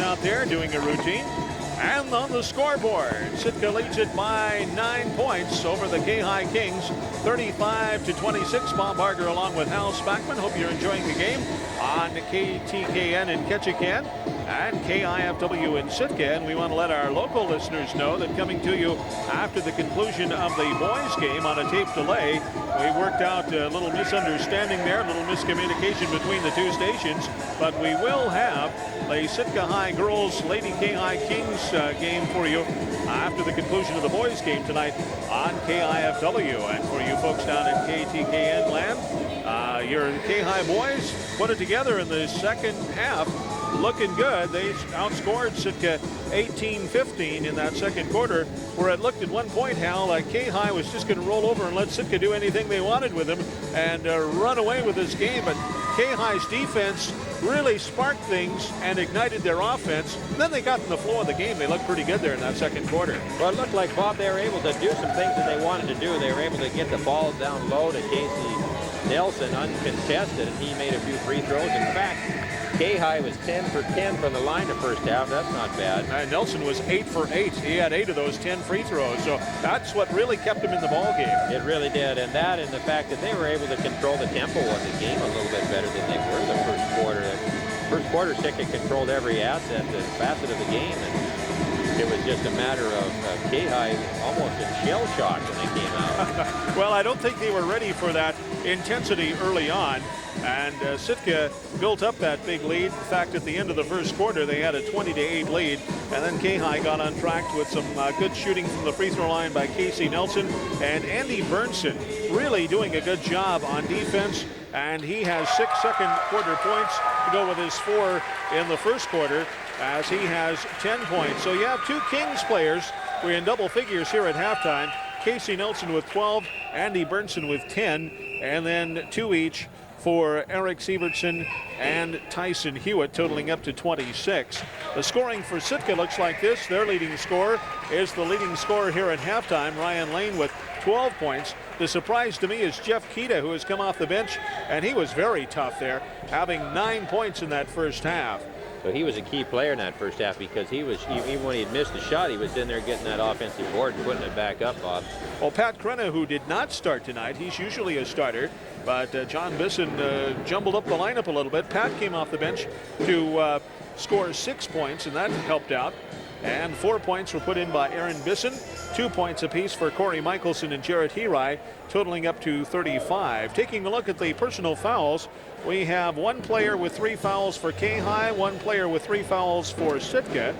out there doing a routine. And on the scoreboard, Sitka leads it by 9 points over the KayHi Kings, 35-26. Bob Barger along with Hal Spackman. Hope you're enjoying the game on KTKN in Ketchikan and KIFW in Sitka. And we want to let our local listeners know that coming to you after the conclusion of the boys game on a tape delay, we worked out a little misunderstanding there, a little miscommunication between the two stations, but we will have the Sitka High girls Lady KayHi Kings game for you after the conclusion of the boys game tonight on KIFW. And for you folks down in KTKN land, your KayHi boys put it together in the second half. Looking good. They outscored Sitka 18-15 in that second quarter, where it looked at one point, Hal, like KayHi was just going to roll over and let Sitka do anything they wanted with them and run away with this game. But KayHi's defense really sparked things and ignited their offense. And then they got in the flow of the game. They looked pretty good there in that second quarter. Well, it looked like, Bob, they were able to do some things that they wanted to do. They were able to get the ball down low to Casey Nelson uncontested, and he made a few free throws. In fact, KayHi was 10 for 10 from the line the first half. That's not bad. And Nelson was 8 for 8. He had 8 of those 10 free throws. So that's what really kept him in the ball game. It really did. And that and the fact that they were able to control the tempo of the game a little bit better than they were the first quarter. First quarter, Sitka controlled every asset and facet of the game. And it was just a matter of KayHi almost in shell shock when they came out. Well, I don't think they were ready for that intensity early on. And Sitka built up that big lead. In fact, at the end of the first quarter, they had a 20-8 lead. And then KayHi got on track with some good shooting from the free throw line by Casey Nelson. And Andy Burnson really doing a good job on defense. And he has 6 second quarter points to go with his 4 in the first quarter, as he has 10 points. So you have 2 Kings players. We're in double figures here at halftime. Casey Nelson with 12, Andy Burnson with 10, and then 2 each for Eric Sievertson and Tyson Hewitt, totaling up to 26. The scoring for Sitka looks like this. Their leading scorer is the leading scorer here at halftime, Ryan Lane, with 12 points. The surprise to me is Jeff Kita, who has come off the bench, and he was very tough there, having 9 points in that first half. So he was a key player in that first half, because he was, even when he had missed a shot, he was in there getting that offensive board and putting it back up, Bob. Well, Pat Crenna, who did not start tonight, he's usually a starter, but John Bisson jumbled up the lineup a little bit. Pat came off the bench to score 6 points, and that helped out. And 4 points were put in by Aaron Bisson, 2 points apiece for Corey Michelson and Jarrett Herai, totaling up to 35. Taking a look at the personal fouls, we have 1 player with 3 fouls for KayHi, 1 player with 3 fouls for Sitka.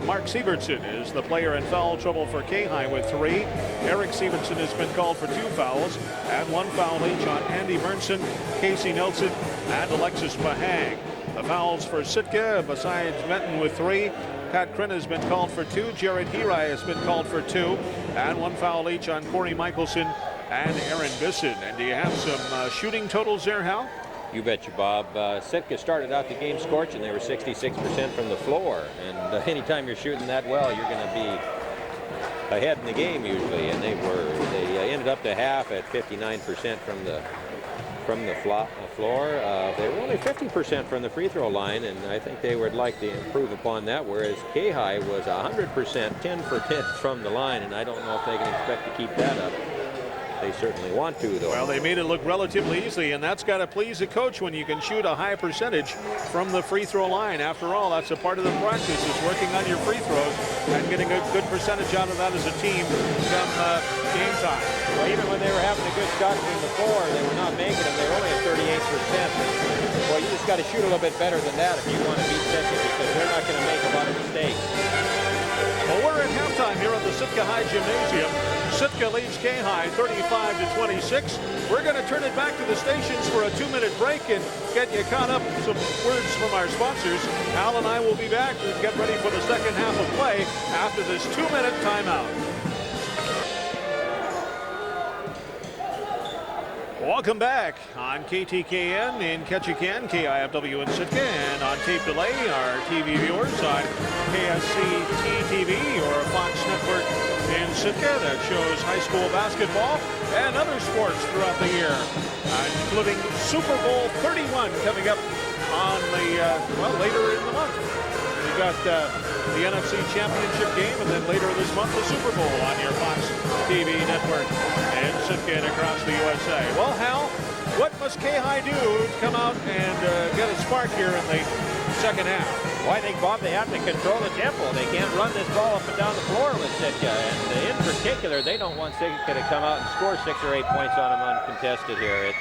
Mark Sievertson is the player in foul trouble for KayHi with 3. Eric Sievertson has been called for 2 fouls, and 1 foul each on Andy Burnson, Casey Nelson, and Alexis Mahang. The fouls for Sitka, besides Benton with 3, Pat Crenna has been called for 2. Jared Herai has been called for 2. And 1 foul each on Corey Michelson and Aaron Bisson. And do you have some shooting totals there, Hal? You bet you, Bob. Sitka started out the game scorching. They were 66% from the floor. And anytime you're shooting that well, you're going to be ahead in the game usually. And they were. They ended up the half at 59% from the floor. They were only 50% from the free throw line, and I think they would like to improve upon that, whereas KayHi was 100%, 10 for 10 from the line, and I don't know if they can expect to keep that up. They certainly want to, though. Well, they made it look relatively easy, and that's got to please a coach when you can shoot a high percentage from the free throw line. After all, that's a part of the practice, is working on your free throws and getting a good percentage out of that as a team come game time. Well, even when they were having a good shot from the floor, they were not making them. They were only at 38%. Well, you just got to shoot a little bit better than that if you want to beat Sitka, because they're not going to make a lot of mistakes. Well, we're at halftime here at the Sitka High Gymnasium. Sitka leads KayHi 35-26. We're going to turn it back to the stations for a 2-minute break and get you caught up with some words from our sponsors. Al and I will be back to get ready for the second half of play after this 2-minute timeout. Welcome back on KTKN in Ketchikan, KIFW in Sitka, and on tape delay, our TV viewers on KSC TV or Fox Network in Sitka that shows high school basketball and other sports throughout the year, including Super Bowl 31 coming up on the, well, later in the month. You've got the NFC Championship game, and then later this month, the Super Bowl on your Fox TV network in Sitka and across the USA. Well, Hal, what must KayHi do to come out and get a spark here in the second half? Well, I think, Bob, they have to control the tempo. They can't run this ball up and down the floor with Sitka. And in particular, they don't want Sitka to come out and score 6 or 8 points on them uncontested here.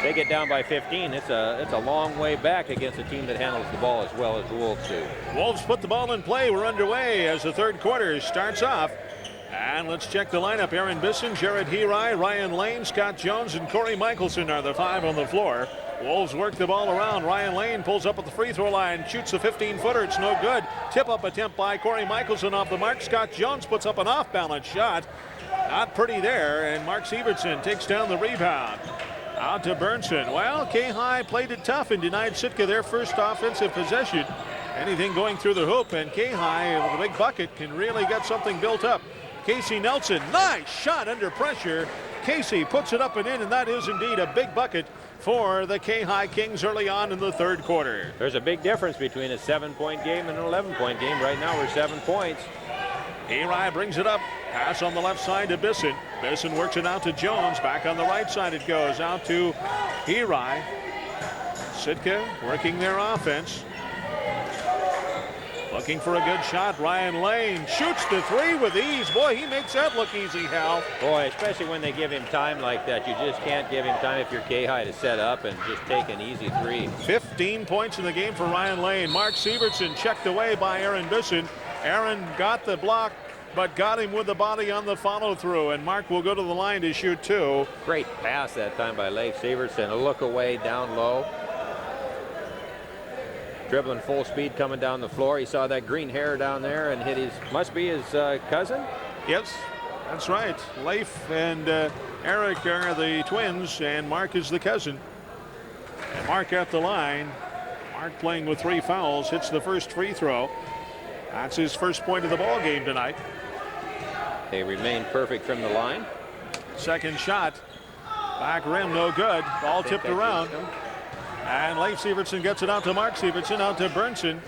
They get down by 15. It's a long way back against a team that handles the ball as well as the Wolves do. Wolves put the ball in play. We're underway as the third quarter starts off. And let's check the lineup. Aaron Bisson, Jared Herai, Ryan Lane, Scott Jones, and Corey Michelson are the 5 on the floor. Wolves work the ball around. Ryan Lane pulls up at the free throw line, shoots a 15-footer. It's no good. Tip-up attempt by Corey Michelson off the mark. Scott Jones puts up an off-balance shot. Not pretty there, and Mark Sievertson takes down the rebound. Out to Burnson. Well, KayHi played it tough and denied Sitka their first offensive possession. Anything going through the hoop, and KayHi with a big bucket can really get something built up. Casey Nelson, nice shot under pressure. Casey puts it up and in, and that is indeed a big bucket for the KayHi Kings early on in the third quarter. There's a big difference between a 7-point game and an 11-point game. Right now we're 7 points. Herai brings it up. Pass on the left side to Bisson. Bisson works it out to Jones. Back on the right side it goes out to Herai. Sitka working their offense. Looking for a good shot. Ryan Lane shoots the 3 with ease. Boy, he makes that look easy, Hal. Boy, especially when they give him time like that. You just can't give him time if you're KayHi to set up and just take an easy 3. 15 points in the game for Ryan Lane. Mark Sievertson checked away by Aaron Bisson. Aaron got the block, but got him with the body on the follow-through, and Mark will go to the line to shoot 2. Great pass that time by Leif Sievertson. A look away down low. Dribbling full speed coming down the floor. He saw that green hair down there and hit his, must be his cousin? Yes, that's right. Leif and Eric are the twins, and Mark is the cousin. And Mark at the line. Mark playing with 3 fouls, hits the first free throw. That's his first point of the ball game tonight. They remain perfect from the line. Second shot. Back rim, no good. Ball tipped around. And Leif Sievertson gets it out to Mark Sievertson, out to Burnson.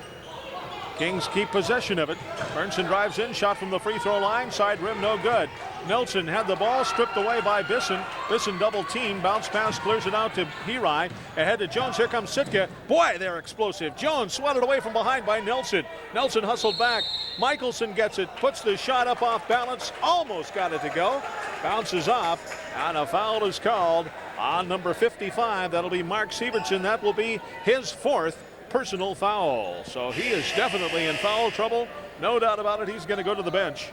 Kings keep possession of it. Burnson drives in, shot from the free throw line, side rim, no good. Nelson had the ball stripped away by Bisson. Bisson double team, bounce pass, clears it out to Herai. Ahead to Jones, here comes Sitka. Boy, they're explosive. Jones swatted away from behind by Nelson. Nelson hustled back. Michelson gets it, puts the shot up off balance, almost got it to go. Bounces off, and a foul is called on number 55. That'll be Mark Sievertson. That will be his 4th personal foul. So he is definitely in foul trouble. No doubt about it. He's going to go to the bench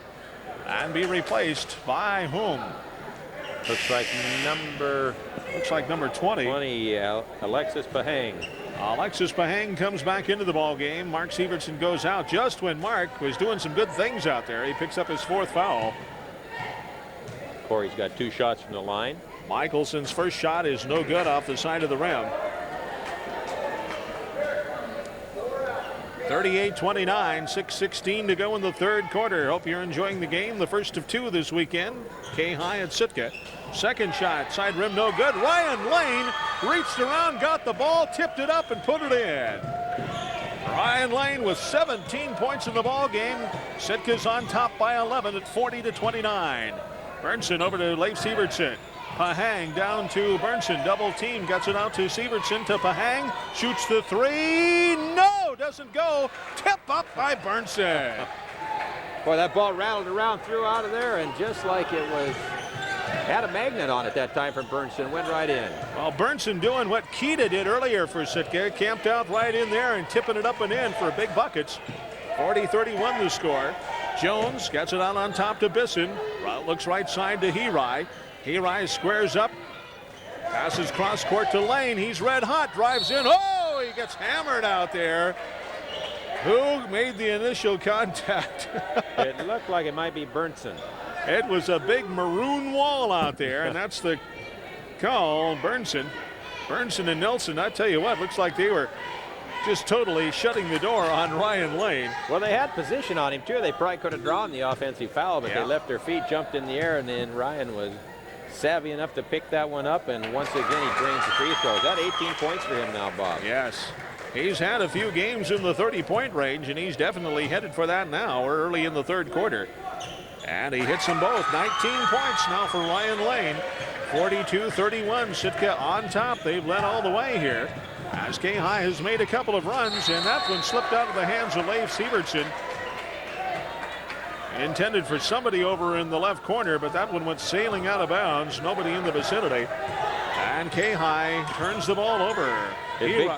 and be replaced by whom? Looks like number 20. 20, Alexis Pahang. Alexis Pahang comes back into the ball game. Mark Sievertson goes out just when Mark was doing some good things out there. He picks up his 4th foul. Corey's got 2 shots from the line. Michelson's first shot is no good off the side of the rim. 38-29, 6:16 to go in the third quarter. Hope you're enjoying the game. The first of 2 this weekend. KayHi at Sitka. Second shot, side rim, no good. Ryan Lane reached around, got the ball, tipped it up, and put it in. Ryan Lane with 17 points in the ball game. Sitka's on top by 11 at 40-29. Burnson over to Leif Sievertson. Pahang down to Burnson. Double team, gets it out to Sievertson to Pahang. Shoots the 3. No, doesn't go. Tip up by Burnson. Boy, that ball rattled around, threw out of there, and just like it was, had a magnet on it that time from Burnson, went right in. Well, Burnson doing what Keita did earlier for Sitka. Camped out right in there and tipping it up and in for big buckets. 40-31 the score. Jones gets it out on top to Bisson. Looks right side to Herai. Herai squares up. Passes cross court to Lane. He's red hot. Drives in. Oh, he gets hammered out there. Who made the initial contact? It looked like it might be Burnson. It was a big maroon wall out there, and that's the call. Burnson and Nelson, I tell you what, looks like they were just totally shutting the door on Ryan Lane. Well, they had position on him, too. They probably could have drawn the offensive foul, but they left their feet, jumped in the air, and then Ryan was savvy enough to pick that one up, and once again, he drains the free throws. That 18 points for him now, Bob. Yes. He's had a few games in the 30-point range, and he's definitely headed for that now. We're early in the third quarter. And he hits them both. 19 points now for Ryan Lane. 42-31. Sitka on top. They've led all the way here. As KayHi has made a couple of runs, and that one slipped out of the hands of Leif Sievertson. Intended for somebody over in the left corner, but that one went sailing out of bounds. Nobody in the vicinity. And KayHi turns the ball over. Big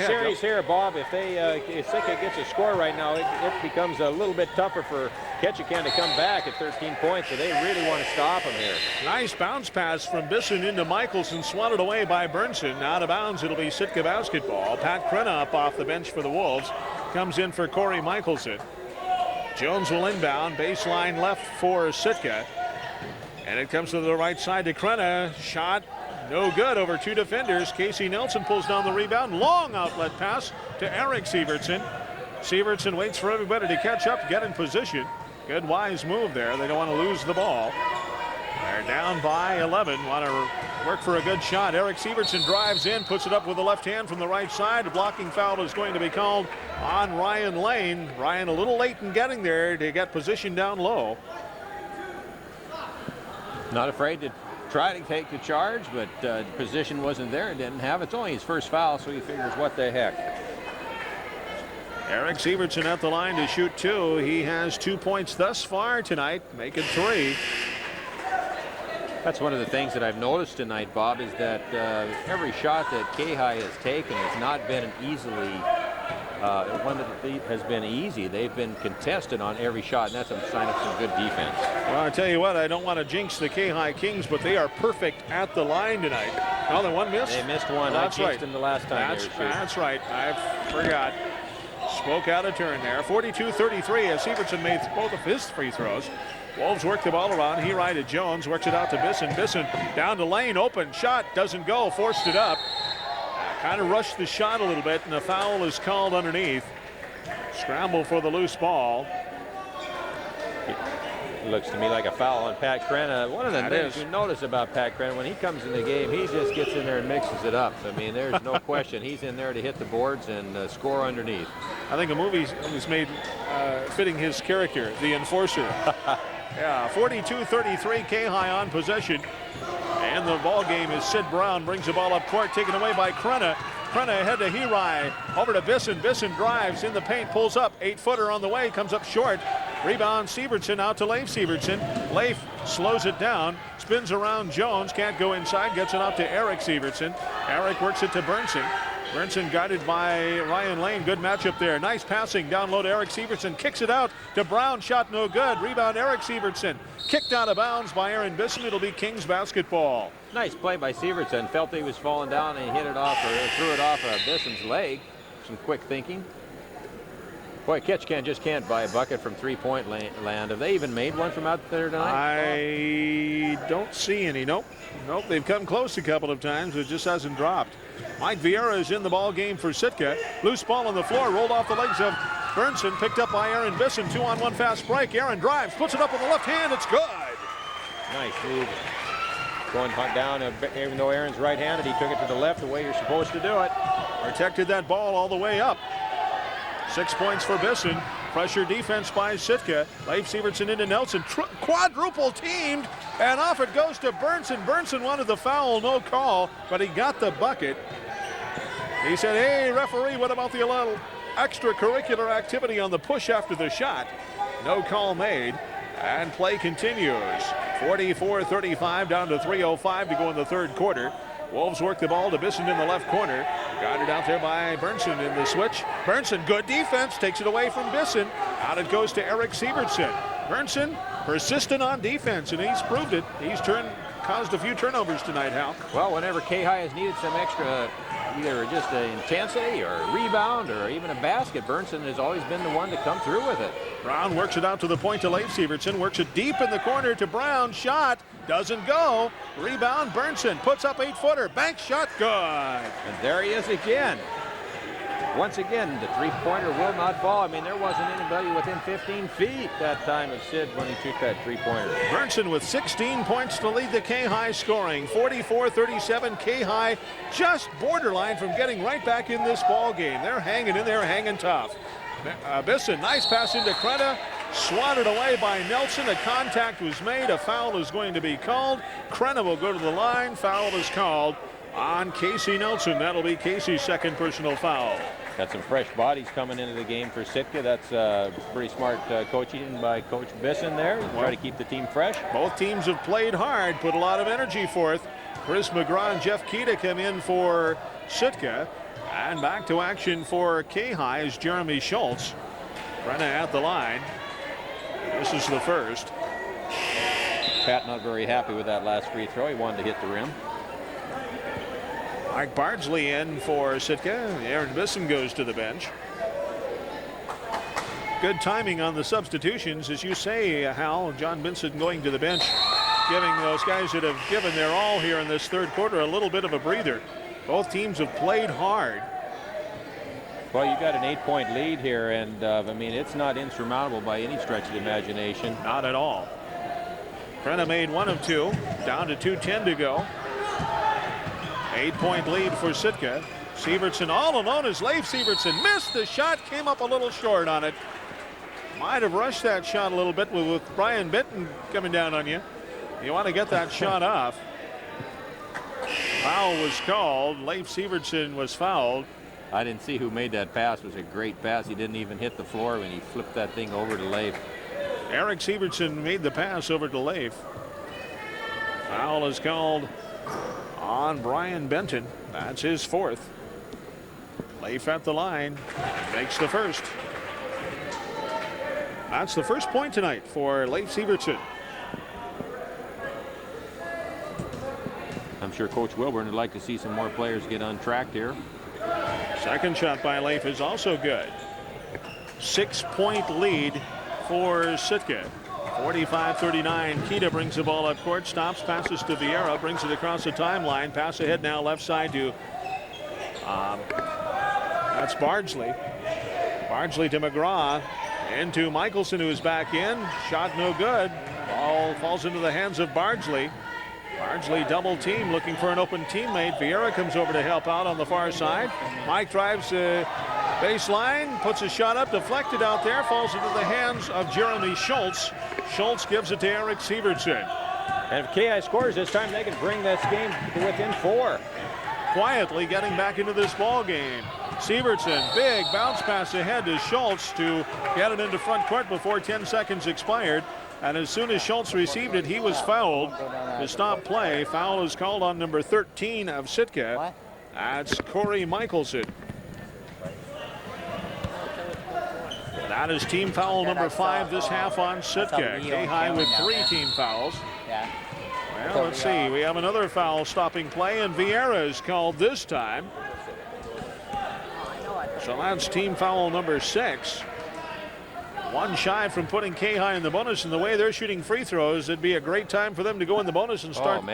series here, Bob. If Sitka gets a score right now, it becomes a little bit tougher for Ketchikan to come back at 13 points, so they really want to stop him here. Nice bounce pass from Bisson into Michelson, swatted away by Bernson. Out of bounds, it'll be Sitka basketball. Pat Krenna up off the bench for the Wolves. Comes in for Corey Michelson. Jones will inbound, baseline left for Sitka. And it comes to the right side to Krenna. Shot no good over two defenders. Casey Nelson pulls down the rebound. Long outlet pass to Eric Sievertson. Sievertson waits for everybody to catch up, get in position. Good wise move there. They don't want to lose the ball. They're down by 11. Want to work for a good shot. Eric Sievertson drives in, puts it up with the left hand from the right side. A blocking foul is going to be called on Ryan Lane. Ryan a little late in getting there to get position down low. Not afraid to try to take the charge, but the position wasn't there and didn't have it. It's only his first foul, so he figures what the heck. Eric Sievertson at the line to shoot two. He has 2 points thus far tonight, making 3. That's one of the things that I've noticed tonight, Bob, is that every shot that KayHi has taken has not been an one that has been easy. They've been contested on every shot, and that's a sign of some good defense. Well, I tell you what, I don't want to jinx the KayHi Kings, but they are perfect at the line tonight. Oh, they one missed? They missed one. That's I jinxed them the last time. That's right. I forgot. Spoke out of turn there. 42-33 as Sievertson made both of his free throws. Wolves work the ball around. He right to Jones, works it out to Bisson. Bisson down to Lane, open shot, doesn't go, forced it up. Kind of rushed the shot a little bit, and a foul is called underneath. Scramble for the loose ball. It looks to me like a foul on Pat Krenna. One of the things you notice about Pat Krenna, when he comes in the game, he just gets in there and mixes it up. I mean, there's no question. He's in there to hit the boards and score underneath. I think a movie was made fitting his character, the enforcer. Yeah, 42-33, KayHi on possession. And the ball game is Sid Brown brings the ball up court, taken away by Krenna. Krenna ahead to KayHi, over to Bisson. Bisson drives in the paint, pulls up, 8-footer on the way, comes up short. Rebound Sievertson out to Leif Sievertson. Leif slows it down, spins around Jones, can't go inside, gets it out to Eric Sievertson. Eric works it to Bernson. Bernson guided by Ryan Lane. Good matchup there. Nice passing down low to Eric Sievertson. Kicks it out to Brown. Shot no good. Rebound Eric Sievertson. Kicked out of bounds by Aaron Bisson. It'll be Kings basketball. Nice play by Sievertson. Felt he was falling down and he hit it off or threw it off Bisson's leg. Some quick thinking. Boy, Ketchikan just can't buy a bucket from three-point land. Have they even made one from out there tonight? I don't see any. Nope. They've come close a couple of times. It just hasn't dropped. Mike Vieira is in the ball game for Sitka. Loose ball on the floor, rolled off the legs of Bernson, picked up by Aaron Bisson. 2-on-1 fast break. Aaron drives, puts it up with the left hand. It's good. Nice move. Going down, even though Aaron's right-handed, he took it to the left the way you're supposed to do it. Protected that ball all the way up. 6 points for Bisson. Pressure defense by Sitka. Leif Sievertson into Nelson. Quadruple teamed, and off it goes to Bernson. Bernson wanted the foul, no call, but he got the bucket. He said, hey, referee, what about the little extracurricular activity on the push after the shot? No call made, and play continues. 44-35, down to 3:05 to go in the third quarter. Wolves work the ball to Bisson in the left corner. Guarded out there by Bernson in the switch. Bernson, good defense, takes it away from Bisson. Out it goes to Eric Sievertson. Bernson, persistent on defense, and he's proved it. He's caused a few turnovers tonight, Hal. Well, whenever KayHi has needed some extra, either just an intensity or a rebound or even a basket, Bernson has always been the one to come through with it. Brown works it out to the point to Leif Sievertson. Works it deep in the corner to Brown. Shot doesn't go. Rebound Bernson. Puts up 8-footer. Bank shot good. And there he is again. once again, the three-pointer will not fall. I mean, there wasn't anybody within 15 feet that time of Sid when he took that three-pointer. Burnson with 16 points to lead the KayHi scoring. 44-37. KayHi just borderline from getting right back in this ball game. They're hanging in there, hanging tough. Bisson, nice pass into Krena. Swatted away by Nelson. A contact was made. A foul is going to be called. Krena will go to the line. Foul is called on Casey Nelson. That'll be Casey's second personal foul. Got some fresh bodies coming into the game for Sitka. That's pretty smart coaching by Coach Bisson there. Try to keep the team fresh. Both teams have played hard, put a lot of energy forth. Chris McGraw and Jeff Keita come in for Sitka. And back to action for KayHi is Jeremy Schultz. Brenna at the line. This is the first. Pat not very happy with that last free throw. He wanted to hit the rim. Mike Bardsley in for Sitka. Aaron Bisson goes to the bench. Good timing on the substitutions, as you say, Hal. John Benson going to the bench, giving those guys that have given their all here in this third quarter a little bit of a breather. Both teams have played hard. Well, you got an 8-point lead here, and I mean, it's not insurmountable by any stretch of the imagination. Not at all. Brenna made one of two, down to 2:10 to go. 8-point lead for Sitka. Sievertson all alone as Leif Sievertson missed the shot, came up a little short on it. Might have rushed that shot a little bit with Brian Benton coming down on you. You want to get that shot off. Foul was called. Leif Sievertson was fouled. I didn't see who made that pass. It was a great pass. He didn't even hit the floor when he flipped that thing over to Leif. Eric Sievertson made the pass over to Leif. Foul is called on Brian Benton. That's his fourth. Leif at the line, makes the first. That's the first point tonight for Leif Sievertson. I'm sure Coach Wilburn would like to see some more players get on track here. Second shot by Leif is also good. 6-point lead for Sitka. 45-39. Keita brings the ball up court, stops, passes to Vieira, brings it across the timeline. Pass ahead now, left side to that's Bardsley. Bardsley to McGraw. Into Michelson, who is back in. Shot no good. Ball falls into the hands of Bardsley. Bardsley double team, looking for an open teammate. Vieira comes over to help out on the far side. Mike drives baseline, puts a shot up, deflected out there, falls into the hands of Jeremy Schultz. Schultz gives it to Eric Sievertson. And if KayHi scores this time, they can bring this game to within 4. Quietly getting back into this ball game. Sievertson, big bounce pass ahead to Schultz to get it into front court before 10 seconds expired. And as soon as Schultz received it, he was fouled to stop play. Foul is called on number 13 of Sitka. That's Corey Michelson. That is team foul number 5 this half on Sitka. KayHi with 3 team fouls. Well, let's see. We have another foul stopping play, and Vieira is called this time. So that's team foul number 6. One shy from putting KayHi in the bonus, and the way they're shooting free throws, it'd be a great time for them to go in the bonus and start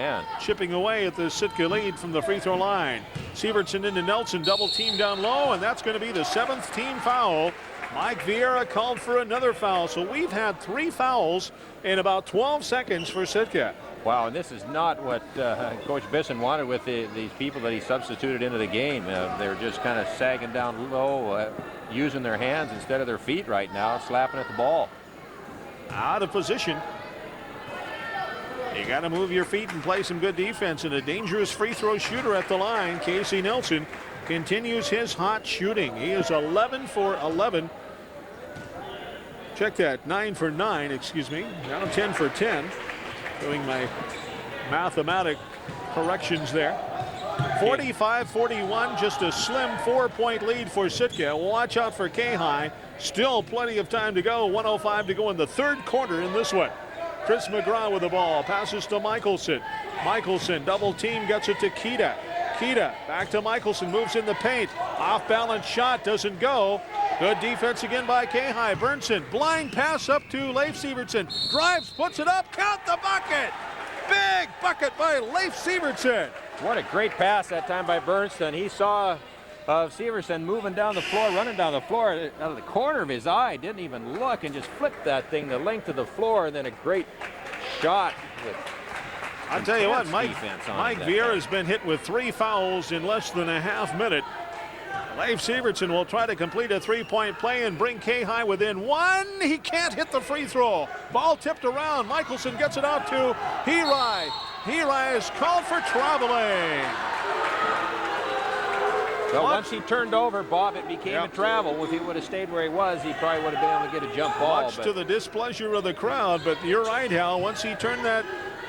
chipping away at the Sitka lead from the free throw line. Sievertson into Nelson, double team down low, and that's going to be the 7th team foul. Mike Vieira called for another foul, so we've had 3 fouls in about 12 seconds for Sitka. Wow, and this is not what Coach Bisson wanted with these people that he substituted into the game. They're just kind of sagging down low, using their hands instead of their feet right now, slapping at the ball. Out of position. You got to move your feet and play some good defense, and a dangerous free throw shooter at the line. Casey Nelson continues his hot shooting. He is 11 for 11. Check that, 9 for 9, excuse me. Now 10 for 10. Doing my mathematic corrections there. 45-41, just a slim 4-point lead for Sitka. Watch out for KayHi. Still plenty of time to go. 1:05 to go in the third quarter in this one. Chris McGraw with the ball. Passes to Michelson. Michelson, double team, gets it to Keita. Keita back to Michelson, moves in the paint. Off balance shot, doesn't go. Good defense again by KayHi. Burnson, blind pass up to Leif Sievertson. Drives, puts it up, count the bucket. Big bucket by Leif Sievertson. What a great pass that time by Bernstein. He saw of Severson moving down the floor, running down the floor out of the corner of his eye. Didn't even look and just flipped that thing the length of the floor. And then a great shot. I'll tell you what, Mike that Vieira has been hit with 3 fouls in less than a half minute. Leif Severson will try to complete a 3-point play and bring KayHi within 1. He can't hit the free throw. Ball tipped around. Michelson gets it out to KayHi. KayHi is called for traveling. So once he turned over, Bob, it became a travel. If he would have stayed where he was, he probably would have been able to get a jump ball. Much to the displeasure of the crowd, but you're right, Hal. Once he turned that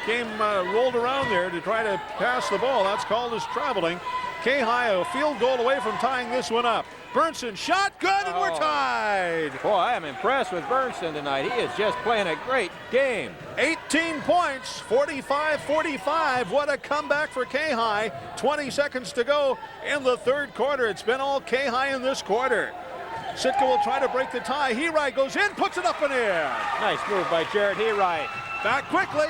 game, rolled around there to try to pass the ball, that's called as traveling. KayHi a field goal away from tying this one up. Burnson shot, good, and we're tied. Boy, I am impressed with Burnson tonight. He is just playing a great game. 18 points, 45-45. What a comeback for KayHi. 20 seconds to go in the third quarter. It's been all KayHi in this quarter. Sitka will try to break the tie. KayHi goes in, puts it up and in. Nice move by Jared KayHi. Back quickly.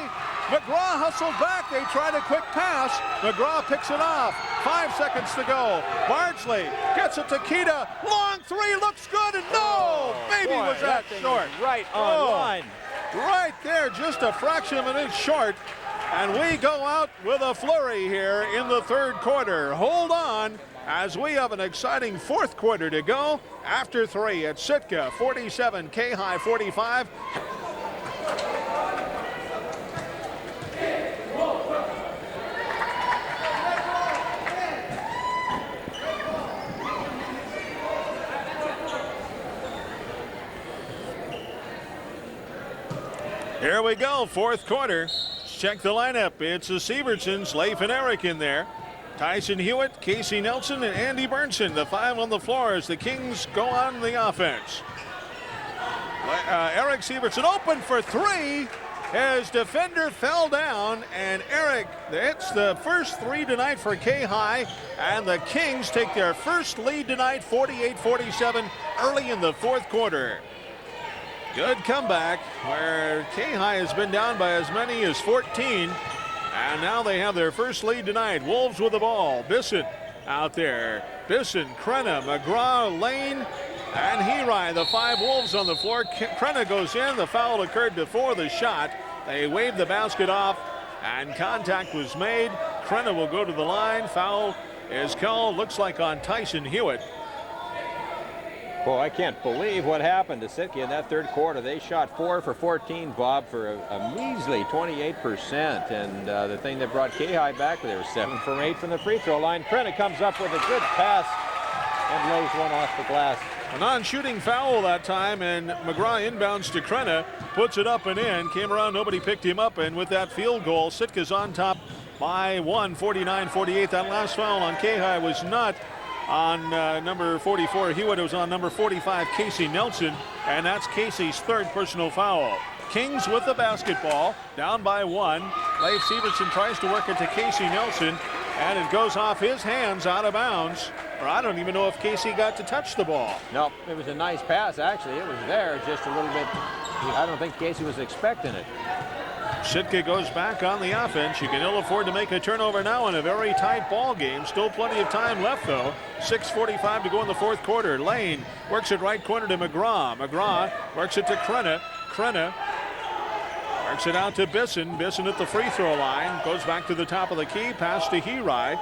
McGraw hustled back. They tried a quick pass. McGraw picks it off. 5 seconds to go. Bardsley gets it to Kita. Long 3 looks good, and no! Baby boy, was that short. Right on line. Right there, just a fraction of an inch short. And we go out with a flurry here in the third quarter. Hold on, as we have an exciting fourth quarter to go. After 3 at Sitka, 47, KayHi 45. Here we go, fourth quarter. Let's check the lineup. It's the Seversons, Leif and Eric in there. Tyson Hewitt, Casey Nelson, and Andy Burnson, the 5 on the floor as the Kings go on the offense. Eric Severson open for 3. His defender fell down, and Eric, it's the first 3 tonight for KayHi, and the Kings take their first lead tonight, 48-47, early in the fourth quarter. Good comeback where KayHi has been down by as many as 14. And now they have their first lead tonight. Wolves with the ball. Bisson out there. Bisson, Krenna, McGraw, Lane, and KayHi. The 5 Wolves on the floor. Krenna goes in. The foul occurred before the shot. They waved the basket off, and contact was made. Krenna will go to the line. Foul is called, looks like on Tyson Hewitt. Boy, I can't believe what happened to Sitka in that third quarter. They shot 4 for 14, Bob, for a measly 28%. And the thing that brought KayHi back, they were 7 for 8 from the free throw line. Krenna comes up with a good pass and lays one off the glass. A non-shooting foul that time, and McGraw inbounds to Krenna, puts it up and in. Came around, nobody picked him up, and with that field goal, Sitka's on top by 1, 49-48. That last foul on KayHi was not on number 44 Hewitt. It was on number 45 Casey Nelson, and that's Casey's 3rd personal foul. Kings with the basketball, down by 1. Leif Severson tries to work it to Casey Nelson, and it goes off his hands out of bounds. Or I don't even know if Casey got to touch the ball. No, it was a nice pass, actually. It was there, just a little bit. I don't think Casey was expecting it. Sitka goes back on the offense. You can ill afford to make a turnover now in a very tight ball game. Still plenty of time left, though. 6:45 to go in the fourth quarter. Lane works it right corner to McGraw. McGraw works it to Krenna. Krenna works it out to Bisson. Bisson at the free throw line. Goes back to the top of the key. Pass to KayHi.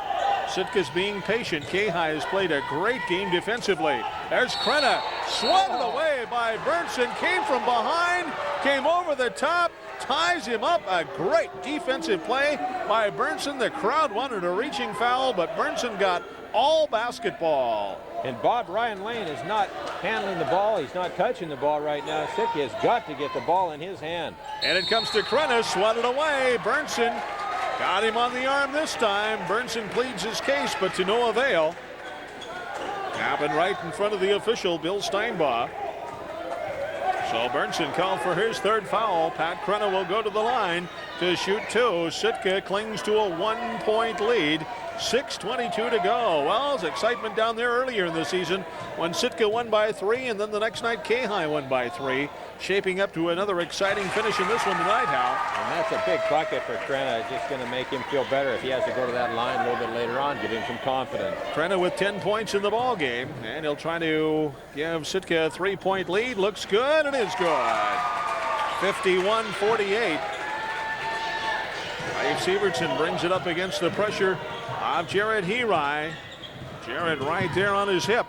Sitka's being patient. KayHi has played a great game defensively. There's Krenna. Swatted away by Burnson. Came from behind. Came over the top. Ties him up. A great defensive play by Burnson. The crowd wanted a reaching foul, but Burnson got all basketball. And Bob, Ryan Lane is not handling the ball. He's not touching the ball right now. Sitka has got to get the ball in his hand. And it comes to Krenna. Swatted away. Burnson got him on the arm this time. Burnson pleads his case, but to no avail. Happened right in front of the official, Bill Steinbaugh. So Burnson called for his 3rd foul. Pat Krenna will go to the line. to shoot 2. Sitka clings to a 1-point lead. 6:22 to go. Well, there's excitement down there earlier in the season when Sitka won by 3, and then the next night KayHi won by 3. Shaping up to another exciting finish in this one tonight, Hal. And that's a big bucket for Krenna. It's just going to make him feel better if he has to go to that line a little bit later on, give him some confidence. Krenna with 10 points in the ball game, and he'll try to give Sitka a 3-point lead. Looks good, and is good. 51-48. Leif Sievertson brings it up against the pressure of Jared KayHi. Jared right there on his hip.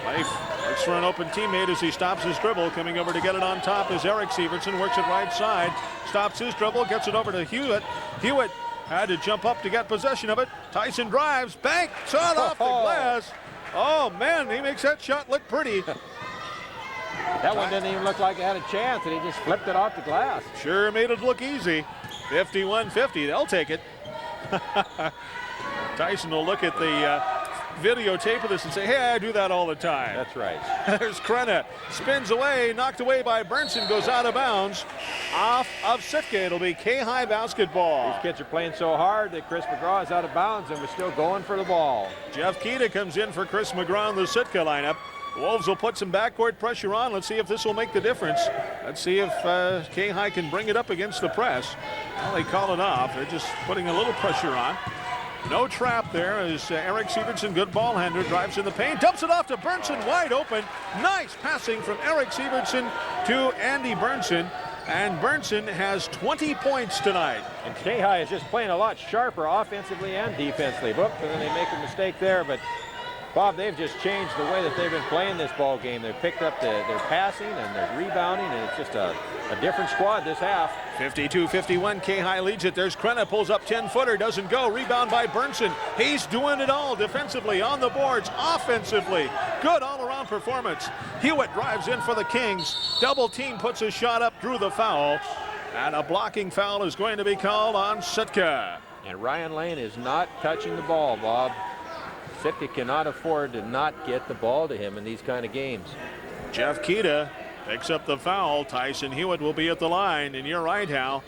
Leif looks for an open teammate as he stops his dribble. Coming over to get it on top is Erik Sievertson. Works it right side. Stops his dribble. Gets it over to Hewitt. Hewitt had to jump up to get possession of it. Tyson drives. Bank. Shot off the glass. Oh, man. He makes that shot look pretty. That one didn't even look like it had a chance, and he just flipped it off the glass. Sure made it look easy. 51-50. They'll take it. Tyson will look at the videotape of this and say, hey, I do that all the time. That's right. There's Krenna. Spins away, knocked away by Bernson, goes out of bounds. Off of Sitka. It'll be KayHi basketball. These kids are playing so hard that Chris McGraw is out of bounds, and we're still going for the ball. Jeff Keita comes in for Chris McGraw in the Sitka lineup. Wolves will put some backcourt pressure on. Let's see if this will make the difference. Let's see if KayHi can bring it up against the press. Well, they call it off. They're just putting a little pressure on. No trap there as Erik Sievertson, good ball handler, drives in the paint, dumps it off to Bernson, wide open. Nice passing from Erik Sievertson to Andy Bernson. And Bernson has 20 points tonight. And KayHi is just playing a lot sharper offensively and defensively. Whoop, and then they make a mistake there, but Bob, they've just changed the way that they've been playing this ball game. They've picked up their passing and their rebounding, and it's just a different squad this half. 52-51, KayHi leads it. There's Krenna, pulls up 10-footer, doesn't go. Rebound by Bernson. He's doing it all defensively, on the boards, offensively. Good all-around performance. Hewitt drives in for the Kings. Double team puts a shot up, drew the foul. And a blocking foul is going to be called on Sitka. And Ryan Lane is not touching the ball, Bob. Sitka cannot afford to not get the ball to him in these kind of games. Jeff Keita picks up the foul. Tyson Hewitt will be at the line. And you're right, Hal.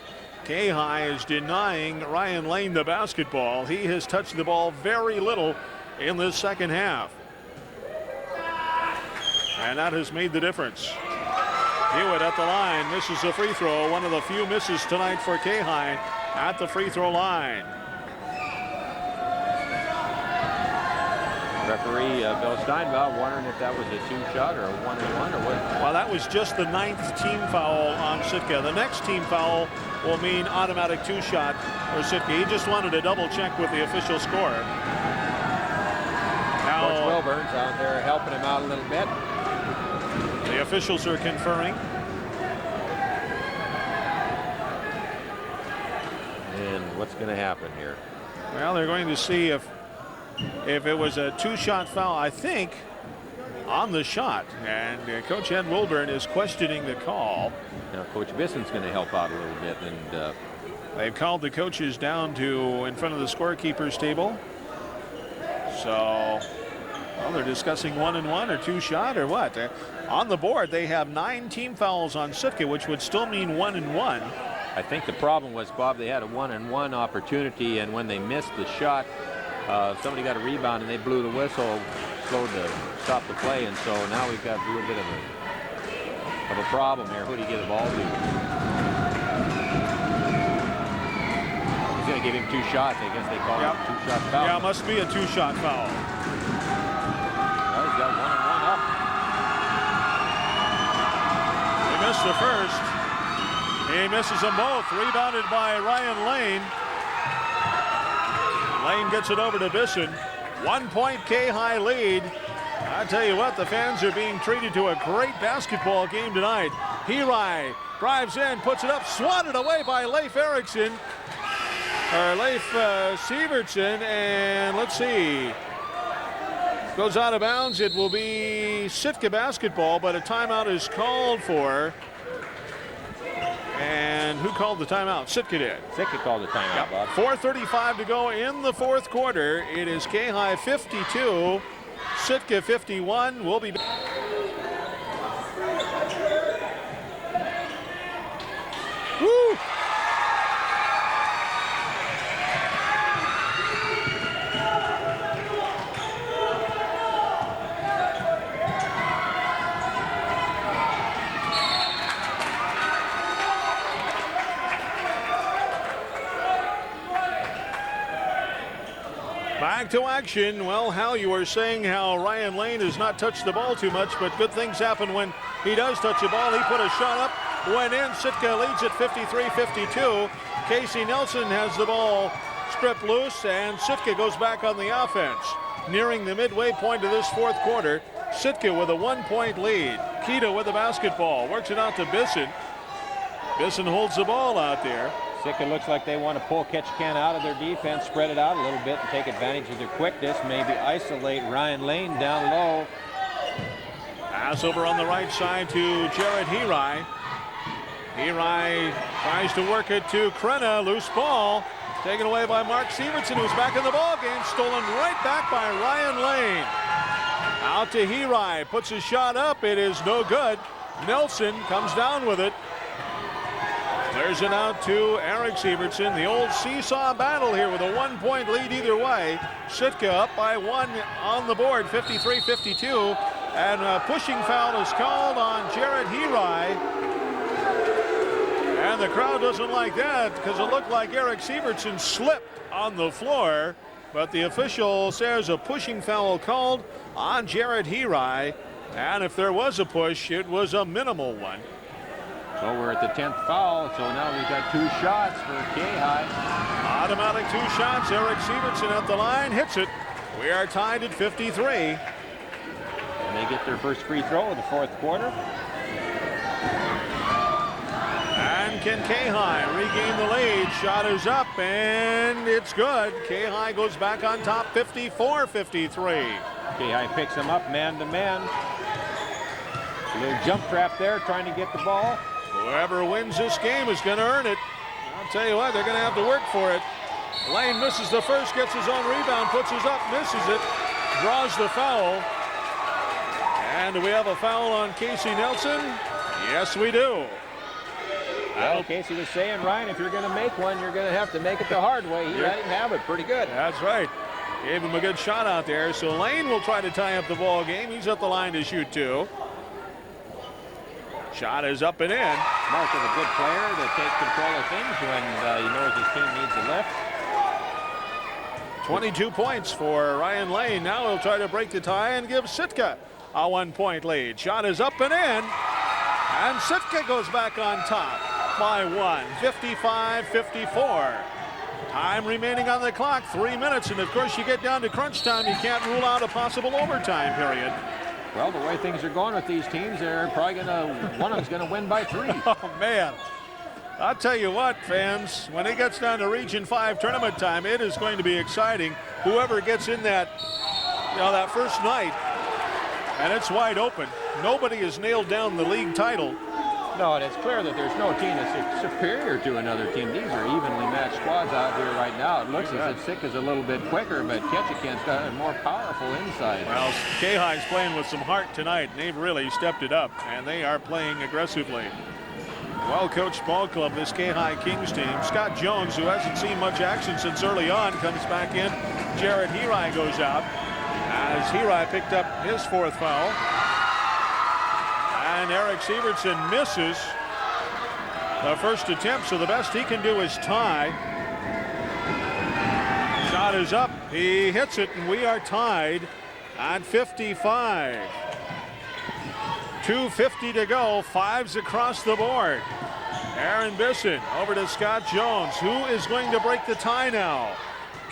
KayHi is denying Ryan Lane the basketball. He has touched the ball very little in this second half. And that has made the difference. Hewitt at the line, misses the free throw. One of the few misses tonight for KayHi at the free throw line. Referee Bill Steinbaugh wondering if that was a two-shot or a one-and-one or what. Well, that was just the 9th team foul on Sitka. The next team foul will mean automatic two-shot for Sitka. He just wanted to double-check with the official score. Now, Coach Wilburn's out there helping him out a little bit. The officials are conferring. And what's going to happen here? Well, they're going to see if it was a two-shot foul, I think, on the shot. And Coach Ed Wilburn is questioning the call. Now, Coach Bisson's going to help out a little bit. And they've called the coaches down to in front of the scorekeeper's table. So, well, they're discussing one-and-one or two-shot or what. On the board, they have 9 team fouls on Sitka, which would still mean one-and-one. I think the problem was, Bob, they had a one-and-one opportunity, and when they missed the shot, somebody got a rebound and they blew the whistle, slowed to stop the play, and so now we've got a little bit of a problem here. Who do you get the ball to? He's going to give him 2 shots. I guess they call it a 2-shot foul. Yeah, it must be a 2-shot foul. Well, he's got one-and-one up. He missed the first. He misses them both. Rebounded by Ryan Lane. Lane gets it over to Bisson. 1-point KayHi lead. I tell you what, the fans are being treated to a great basketball game tonight. KayHi drives in, puts it up, swatted away by Leif Sievertson, and let's see. Goes out of bounds. It will be Sitka basketball, but a timeout is called for. And who called the timeout? Sitka did. Sitka called the timeout, Bob. 4:35 to go in the fourth quarter. It is KayHi 52, Sitka 51. We'll be back. Woo! Back to action. Well, Hal, you were saying how Ryan Lane has not touched the ball too much, but good things happen when he does touch the ball. He put a shot up, went in. Sitka leads at 53-52. Casey Nelson has the ball stripped loose, and Sitka goes back on the offense. Nearing the midway point of this fourth quarter, Sitka with a 1-point lead. Kita with the basketball, works it out to Bisson. Bisson holds the ball out there. Sitka looks like they want to pull Ketchikan out of their defense, spread it out a little bit, and take advantage of their quickness. Maybe isolate Ryan Lane down low. Pass over on the right side to Jared Hirai. Hirai tries to work it to Krenna. Loose ball. Taken away by Mark Severson, who's back in the ball game. Stolen right back by Ryan Lane. Out to Hirai. Puts his shot up. It is no good. Nelson comes down with it. Clears it out to Eric Severson. The old seesaw battle here with a 1-point lead either way. Sitka up by 1 on the board, 53-52. And a pushing foul is called on Jared Hirai. And the crowd doesn't like that because it looked like Eric Severson slipped on the floor. But the official says a pushing foul called on Jared Hirai. And if there was a push, it was a minimal one. So we're at the 10th foul, so now we've got 2 shots for KayHi. Automatic 2 shots. Eric Severson at the line, hits it. We are tied at 53. And they get their first free throw in the fourth quarter. And can KayHi regain the lead? Shot is up, and it's good. KayHi goes back on top, 54-53. KayHi picks him up man-to-man. A little jump trap there, trying to get the ball. Whoever wins this game is going to earn it. I'll tell you what, they're going to have to work for it. Lane misses the first, gets his own rebound, puts his up, misses it, draws the foul. And do we have a foul on Casey Nelson? Yes, we do. Well, Casey was saying, Ryan, if you're going to make one, you're going to have to make it the hard way. He let him have it pretty good. That's right. Gave him a good shot out there. So Lane will try to tie up the ball game. He's at the line to shoot 2. Shot is up and in. Mark of a good player to take control of things when he knows his team needs a lift. 22 points for Ryan Lane. Now he'll try to break the tie and give Sitka a 1-point lead. Shot is up and in. And Sitka goes back on top by 1, 55-54. Time remaining on the clock, 3 minutes. And of course, you get down to crunch time, you can't rule out a possible overtime period. Well, the way things are going with these teams, they're probably one of them's going to win by 3. Oh, man. I'll tell you what, fans, when it gets down to Region 5 tournament time, it is going to be exciting. Whoever gets in that, that first night, and it's wide open. Nobody has nailed down the league title. No, and it's clear that there's no team that's superior to another team. These are evenly matched squads out here right now. It looks as if Sitka's a little bit quicker, but Ketchikan's got a more powerful inside. Well, KayHi's playing with some heart tonight, and they've really stepped it up, and they are playing aggressively. Well-coached ball club, this KayHi Kings team. Scott Jones, who hasn't seen much action since early on, comes back in. Jared Hirai goes out as Hirai picked up his 4th foul. And Eric Severson misses the first attempt, so the best he can do is tie. Shot is up. He hits it, and we are tied at 55. 2:50 to go. 5s across the board. Aaron Bisson over to Scott Jones. Who is going to break the tie now?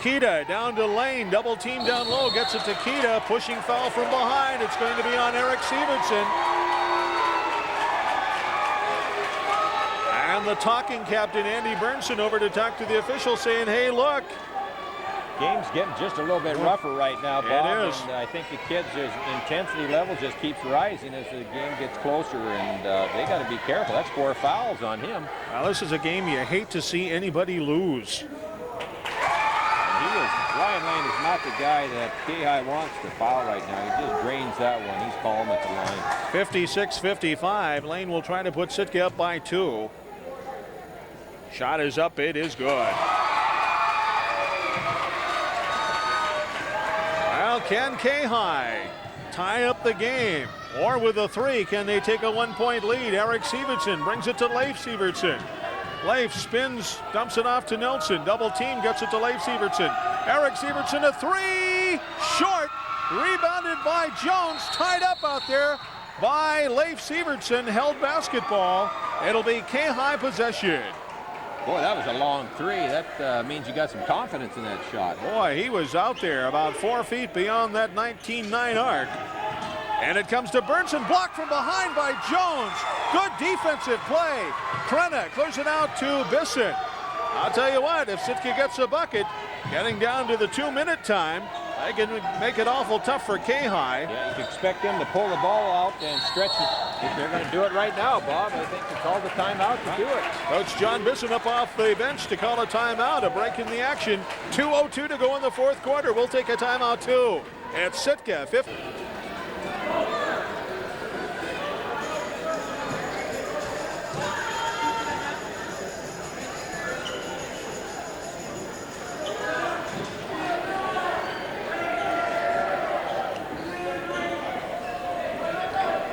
Kita down to Lane. Double team down low. Gets it to Kita. Pushing foul from behind. It's going to be on Eric Severson. And the talking captain, Andy Bernson, over to talk to the official saying, hey, look. Game's getting just a little bit rougher right now, Bob. It is. And I think the kids' intensity level just keeps rising as the game gets closer, and they got to be careful. That's 4 fouls on him. Well, this is a game you hate to see anybody lose. Ryan Lane is not the guy that KayHi wants to foul right now. He just drains that one. He's calm at the line. 56-55. Lane will try to put Sitka up by 2. Shot is up. It is good. Well, can KayHi tie up the game? Or with a 3, can they take a 1-point lead? Eric Severson brings it to Leif Severson. Leif spins, dumps it off to Nelson. Double team, gets it to Leif Sievertson. Eric Sievertson, a three, short, rebounded by Jones, tied up out there by Leif Sievertson, held basketball. It'll be KayHi possession. Boy, that was a long three. That means you got some confidence in that shot. Boy, he was out there about 4 feet beyond that 19-9 arc. And it comes to Burnson, blocked from behind by Jones. Good defensive play. Krenna clears it out to Bisson. I'll tell you what, if Sitka gets a bucket, getting down to the 2-minute time, they can make it awful tough for KayHi. Yeah, you can expect them to pull the ball out and stretch it. If they're going to do it right now, Bob, I think to call the timeout to do it. Coach John Bisson up off the bench to call a timeout, a break in the action. 2:02 to go in the fourth quarter. We'll take a timeout too. It's Sitka, 50.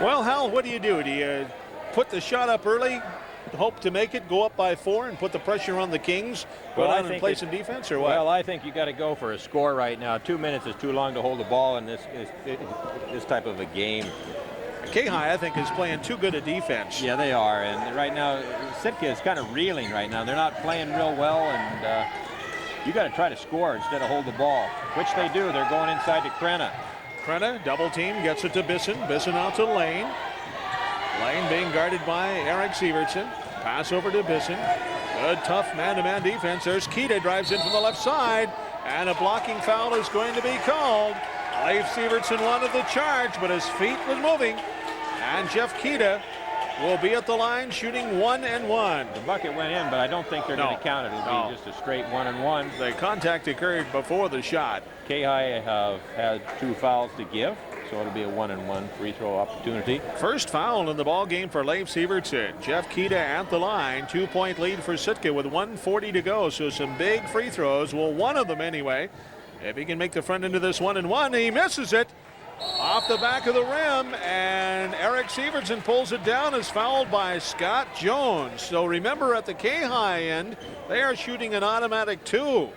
Well, Hal, what do you do? Do you put the shot up early, hope to make it, go up by 4, and put the pressure on the Kings, go down and play some defense, or what? Well, I think you got to go for a score right now. 2 minutes is too long to hold the ball in this type of a game. KayHi, I think, is playing too good a defense. Yeah, they are, and right now Sitka is kind of reeling right now. They're not playing real well, and you got to try to score instead of hold the ball, which they do. They're going inside to Krenna. Krenna, double team, gets it to Bisson. Bisson out to Lane. Lane being guarded by Eric Sievertson. Pass over to Bisson. Good, tough man-to-man defense. There's Kita, drives in from the left side, and a blocking foul is going to be called. Leif Sievertson wanted the charge, but his feet was moving. And Jeff Kita will be at the line shooting 1 and 1. The bucket went in, but I don't think they're going to count it. It'll be just a straight 1 and 1. The contact occurred before the shot. KayHi have had 2 fouls to give, so it'll be a 1 and 1 free throw opportunity. First foul in the ball game for Leif Sievertson. Jeff Kita at the line. 2-point lead for Sitka with 1:40 to go. So some big free throws. Well, one of them anyway. If he can make the front end of this 1 and 1, he misses it. Off the back of the rim, and Eric Sievertson pulls it down, is fouled by Scott Jones. So remember, at the KayHi end, they are shooting an automatic 2.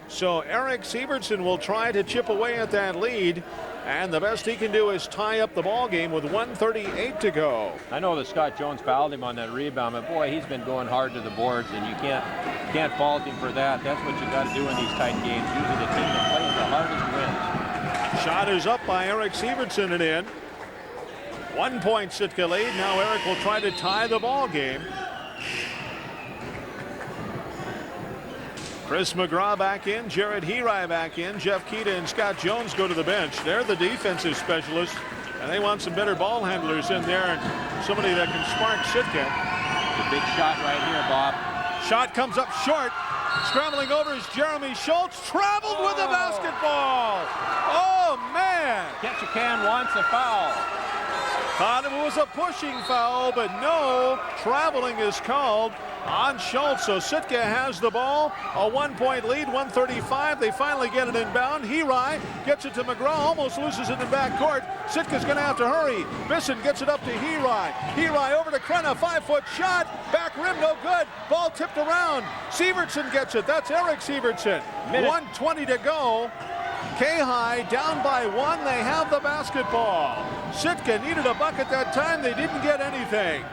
So Eric Sievertson will try to chip away at that lead, and the best he can do is tie up the ball game with 1:38 to go. I know that Scott Jones fouled him on that rebound, but boy, he's been going hard to the boards, and you can't fault him for that. That's what you got to do in these tight games. Usually the team that plays the hardest wins. Shot is up by Eric Sievertson and in. 1 point Sitka lead. Now Eric will try to tie the ball game. Chris McGraw back in, Jared Herai back in, Jeff Kita and Scott Jones go to the bench. They're the defensive specialists, and they want some better ball handlers in there and somebody that can spark Sitka. The big shot right here, Bob. Shot comes up short. Scrambling over is Jeremy Schultz. Traveled with the basketball. Oh, man. Ketchikan wants a foul. Thought it was a pushing foul, but no. Traveling is called on Schultz. So Sitka has the ball. A 1-point lead, 1:35. They finally get it inbound. Herai gets it to McGraw, almost loses it in backcourt. Sitka's going to have to hurry. Bisson gets it up to Herai. Herai over to Krenna. 5-foot shot. Back rim, no good. Ball tipped around. Sievertson gets it. That's Eric Sievertson. 1:20 to go. KayHi down by 1. They have the basketball. Sitka needed a bucket that time. They didn't get anything.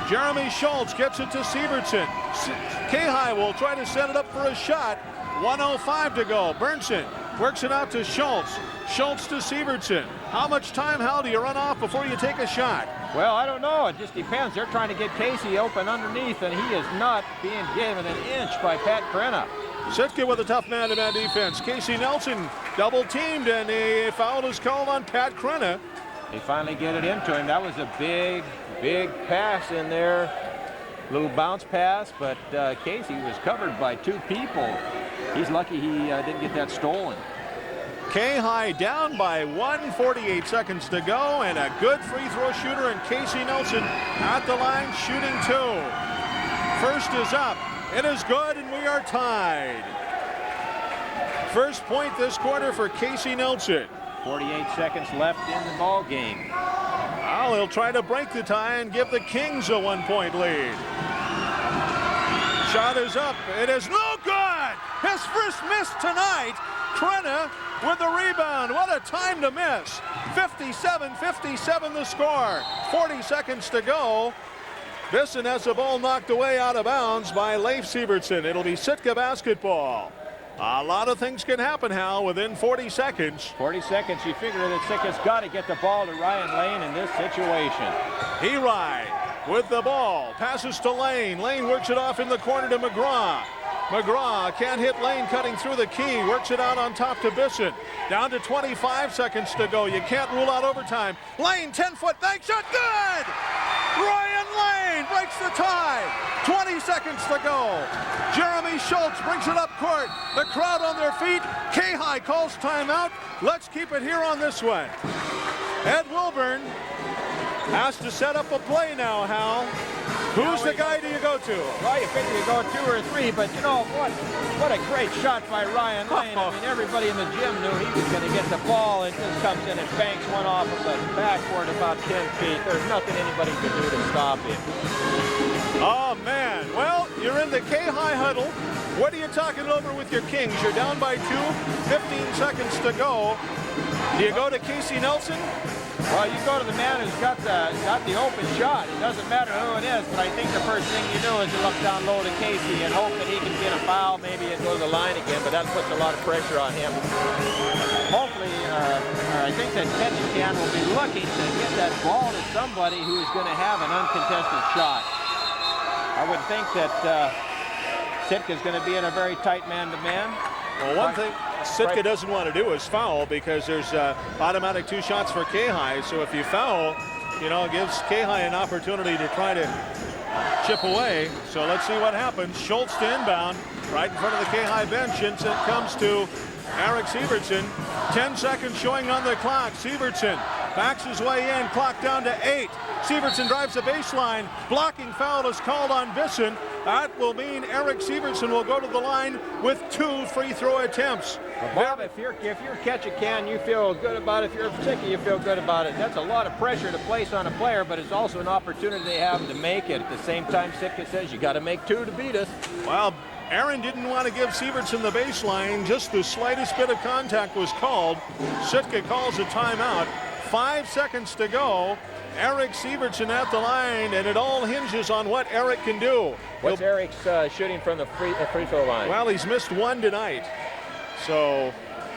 Jeremy Schultz gets it to Sievertson. KayHi will try to set it up for a shot. 1:05 to go. Burnson works it out to Schultz. Schultz to Sievertson. How much time, Hal, do you run off before you take a shot? Well, I don't know. It just depends. They're trying to get Casey open underneath, and he is not being given an inch by Pat Krenna. Sitka with a tough man-to-man defense. Casey Nelson double teamed, and a foul is called on Pat Krenna. They finally get it into him. That was a big pass in there. Little bounce pass, but Casey was covered by 2 people. He's lucky he didn't get that stolen. KayHi down by 1, 48 seconds to go, and a good free throw shooter in Casey Nelson at the line shooting 2. First is up. It is good, and we are tied. First point this quarter for Casey Nelson. 48 seconds left in the ball game. Well, he'll try to break the tie and give the Kings a 1-point lead. Shot is up. It is no good. His first miss tonight. Krenna with the rebound. What a time to miss. 57-57 the score. 40 seconds to go. Bisson has the ball knocked away out of bounds by Leif Sievertson. It'll be Sitka basketball. A lot of things can happen, Hal, within 40 seconds. 40 seconds, you figure that Sitka's got to get the ball to Ryan Lane in this situation. KayHi with the ball. Passes to Lane. Lane works it off in the corner to McGraw. McGraw can't hit Lane cutting through the key. Works it out on top to Bisson. Down to 25 seconds to go. You can't rule out overtime. Lane, 10-foot bank shot. Good! Ryan Lane breaks the tie. 20 seconds to go. Jeremy Schultz brings it up court. The crowd on their feet. KayHi calls timeout. Let's keep it here on this one. Ed Wilburn has to set up a play now, Hal. Who's the guy do you go to? Well, you figure you go 2 or 3, but you know what a great shot by Ryan Lane. I mean, everybody in the gym knew he was going to get the ball. It just comes in and banks one off of the backboard about 10 feet. There's nothing anybody can do to stop him. Oh, man. Well, you're in the KayHi huddle. What are you talking over with your Kings? You're down by 2, 15 seconds to go. Do you go to Casey Nelson? Well, you go to the man who's got the open shot. It doesn't matter who it is, but I think the first thing you do is you look down low to Casey and hope that he can get a foul, maybe and go to the line again, but that puts a lot of pressure on him. Hopefully, I think that Ketchikan will be looking to get that ball to somebody who is going to have an uncontested shot. I would think that Sitka's going to be in a very tight man-to-man. Well, one thing Sitka doesn't want to do is foul because there's automatic 2 shots for KayHi. So if you foul, you know, it gives KayHi an opportunity to try to chip away. So let's see what happens. Schultz to inbound right in front of the KayHi bench, and it comes to Eric Sievertson. 10 seconds showing on the clock. Sievertson backs his way in. Clock down to 8. Sievertson drives the baseline. Blocking foul is called on Bisson. That will mean Eric Sievertson will go to the line with 2 free throw attempts. Well, Bob, if you're Ketchikan, you feel good about it. If you're Sitka, you feel good about it. That's a lot of pressure to place on a player, but it's also an opportunity they have to make it. At the same time, Sitka says you got to make 2 to beat us. Well, Aaron didn't want to give Sievertson the baseline. Just the slightest bit of contact was called. Sitka calls a timeout. 5 seconds to go. Eric Sievertson at the line, and it all hinges on what Eric can do. What's Eric's shooting from the free throw line? Well, he's missed 1 tonight. So,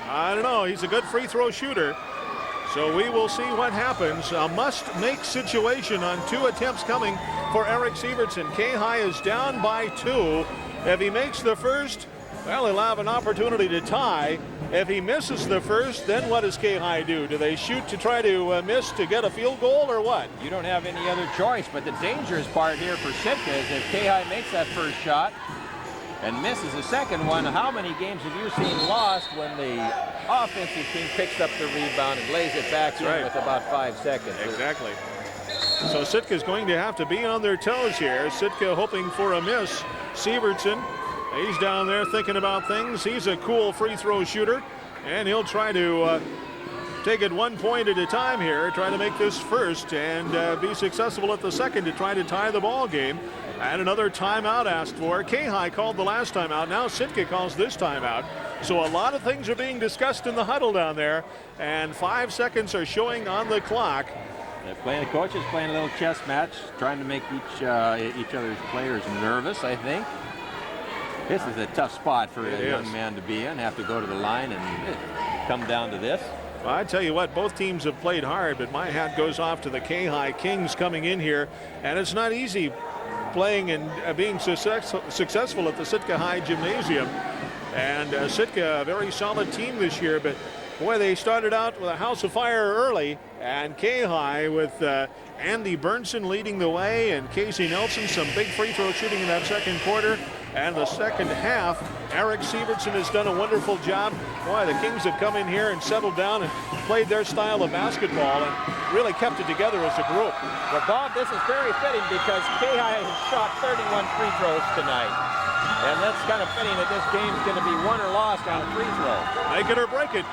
I don't know. He's a good free throw shooter. So we will see what happens. A must-make situation on 2 attempts coming for Eric Sievertson. KayHi is down by 2. If he makes the first, well, he'll have an opportunity to tie. If he misses the first, then what does KayHi do? Do they shoot to try to miss to get a field goal or what? You don't have any other choice, but the dangerous part here for Sitka is if KayHi makes that first shot and misses the second one, how many games have you seen lost when the offensive team picks up the rebound and lays it back in with about 5 seconds? Exactly. So Sitka's going to have to be on their toes here. Sitka hoping for a miss. Sievertson, he's down there thinking about things. He's a cool free throw shooter, and he'll try to take it 1 point at a time here, try to make this first and be successful at the second to try to tie the ball game. And another timeout asked for. KayHi called the last timeout. Now Sitka calls this timeout. So a lot of things are being discussed in the huddle down there, and 5 seconds are showing on the clock. The coaches playing a little chess match, trying to make each other's players nervous, I think. This is a tough spot for a young man to be in, have to go to the line and come down to this. Well, I tell you what, both teams have played hard, but my hat goes off to the KayHi Kings coming in here, and it's not easy playing and being successful at the Sitka High Gymnasium. And Sitka, a very solid team this year, but boy, they started out with a house of fire early, and KayHi with Andy Burnson leading the way, and Casey Nelson, some big free throw shooting in that second quarter. And the second half, Eric Sievertson has done a wonderful job. Boy, the Kings have come in here and settled down and played their style of basketball and really kept it together as a group. Well, Bob, this is very fitting because KayHi has shot 31 free throws tonight. And that's kind of fitting that this game's going to be won or lost on a free throw. Make it or break it.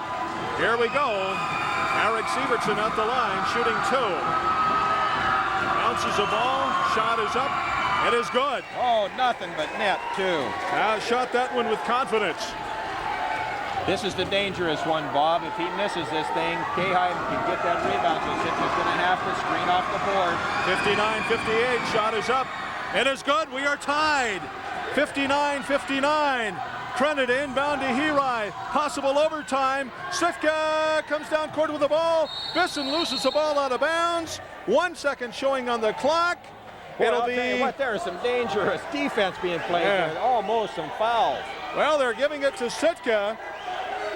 Here we go. Eric Sievertson at the line, shooting 2. Bounces a ball, shot is up, It is good. Oh, nothing but net, too. Shot that one with confidence. This is the dangerous one, Bob. If he misses this thing, KayHi can get that rebound, so Sitka's going to have to screen off the board. 59-58, shot is up. It is good, we are tied. 59-59. Crenna inbound to KayHi. Possible overtime. Sitka comes down court with the ball. Bisson loses the ball out of bounds. 1 second showing on the clock. Well, I'll tell you what, there is some dangerous defense being played there. Almost some fouls. Well, they're giving it to Sitka.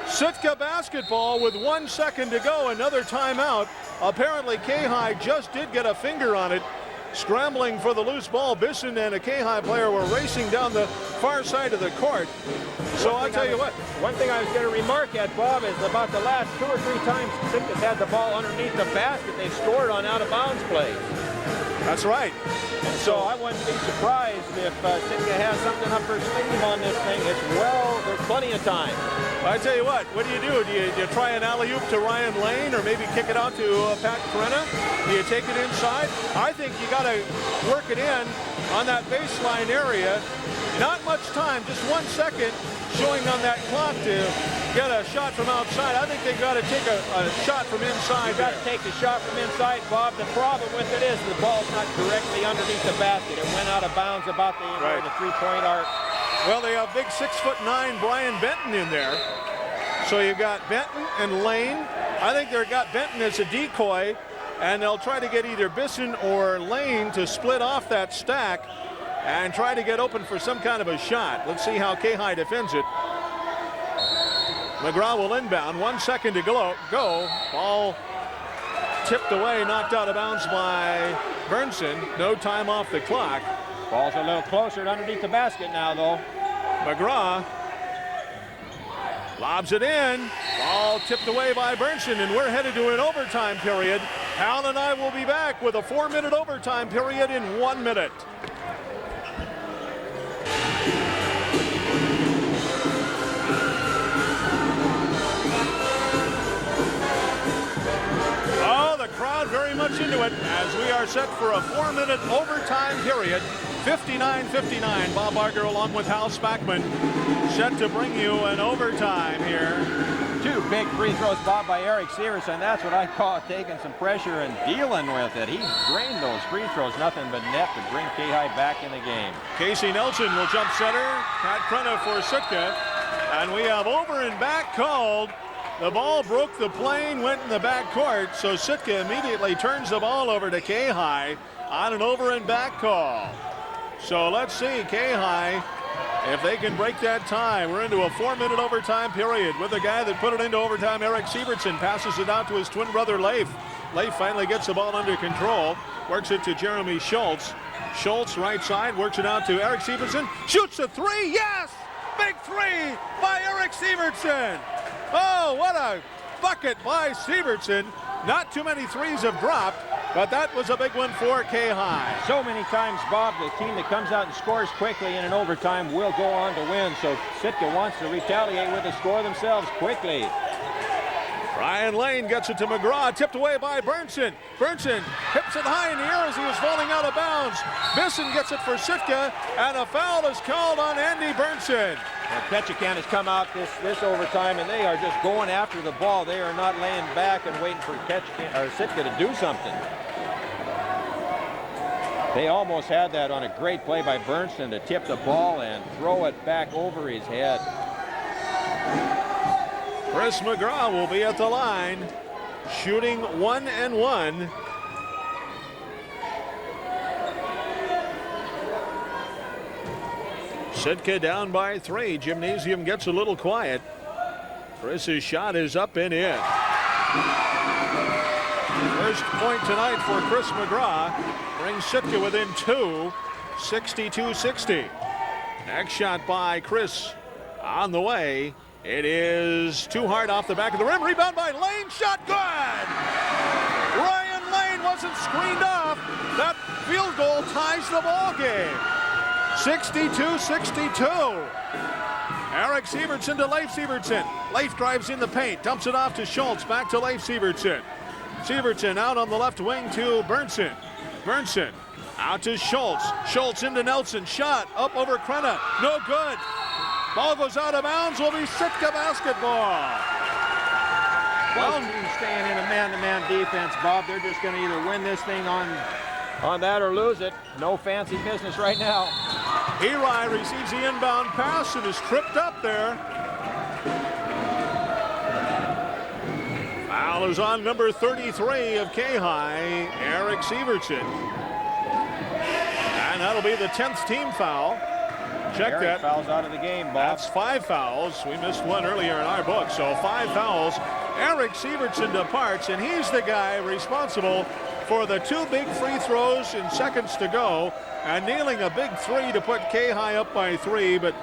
Sitka basketball with 1 second to go. Another timeout. Apparently, KayHi just did get a finger on it. Scrambling for the loose ball. Bisson and a KayHi player were racing down the far side of the court. So I'll tell you what. One thing I was going to remark at, Bob, is about the last 2 or 3 times Sitka's had the ball underneath the basket, they've scored on out-of-bounds plays. That's right. And so I wouldn't be surprised if Sitka has something up her sleeve on this thing. There's plenty of time. I tell you what do? Do you try an alley-oop to Ryan Lane or maybe kick it out to Pat Crenna? Do you take it inside? I think you got to work it in on that baseline area. Not much time, just 1 second showing on that clock to get a shot from outside. I think they've got to take a shot from inside. You've got to take the shot from inside, Bob. The problem with it is the ball's not directly underneath the basket. It went out of bounds about the three-point arc. Well, they have big 6'9" Brian Benton in there. So you've got Benton and Lane. I think they've got Benton as a decoy, and they'll try to get either Bisson or Lane to split off that stack and try to get open for some kind of a shot. Let's see how KayHi defends it. McGraw will inbound. 1 second to go. Ball tipped away, knocked out of bounds by Burnson. No time off the clock. Ball's a little closer to underneath the basket now, though. McGraw lobs it in. Ball tipped away by Burnson, and we're headed to an overtime period. Hal and I will be back with a 4-minute overtime period in 1 minute. Oh, the crowd very much into it as we are set for a 4-minute overtime period. 59-59. Bob Barger along with Hal Spackman set to bring you an overtime here. 2 big free throws, Bob, by Eric Severson. That's what I call taking some pressure and dealing with it. He drained those free throws, nothing but net to bring KayHi back in the game. Casey Nelson will jump center. Pat Crenna for Sitka. And we have over and back called. The ball broke the plane, went in the back court, so Sitka immediately turns the ball over to KayHi on an over and back call. So let's see, KayHi, if they can break that tie. We're into a 4-minute overtime period with the guy that put it into overtime, Eric Severson, passes it out to his twin brother, Leif. Leif finally gets the ball under control, works it to Jeremy Schultz. Schultz, right side, works it out to Eric Severson, shoots a 3, yes! Big 3 by Eric Severson. Oh, what a bucket by Severson. Not too many threes have dropped, but that was a big one for KayHi. So many times, Bob, the team that comes out and scores quickly in an overtime will go on to win. So Sitka wants to retaliate with a score themselves quickly. Ryan Lane gets it to McGraw, tipped away by Burnson. Burnson hips it high in the air as he was falling out of bounds. Bisson gets it for Sitka, and a foul is called on Andy Burnson. Well, Ketchikan has come out this overtime, and they are just going after the ball. They are not laying back and waiting for Sitka to do something. They almost had that on a great play by Burnson to tip the ball and throw it back over his head. Chris McGraw will be at the line, shooting 1 and 1. Sitka down by 3. Gymnasium gets a little quiet. Chris's shot is up and in. First point tonight for Chris McGraw brings Sitka within 2, 62-60. Next shot by Chris on the way. It is too hard off the back of the rim. Rebound by Lane. Shot good. Ryan Lane wasn't screened off. That field goal ties the ball game. 62-62. Eric Severson to Leif Severson. Leif drives in the paint, dumps it off to Schultz. Back to Leif Severson. Severson out on the left wing to Burnson. Burnson Out to Schultz. Schultz into Nelson. Shot up over Krenna. No good. Ball goes out of bounds. Will be Sitka basketball. Well, team staying in a man-to-man defense, Bob. They're just going to either win this thing on that or lose it. No fancy business right now. KayHi receives the inbound pass and is tripped up there. Foul is on number 33 of KayHi, Eric Sievertson. And that'll be the 10th team foul. Check Eric that. Fouls out of the game, Bob. That's 5 fouls. We missed one earlier in our book, so 5 fouls. Eric Sievertson departs, and he's the guy responsible for the 2 big free throws in seconds to go and nailing a big 3 to put KayHi up by 3. But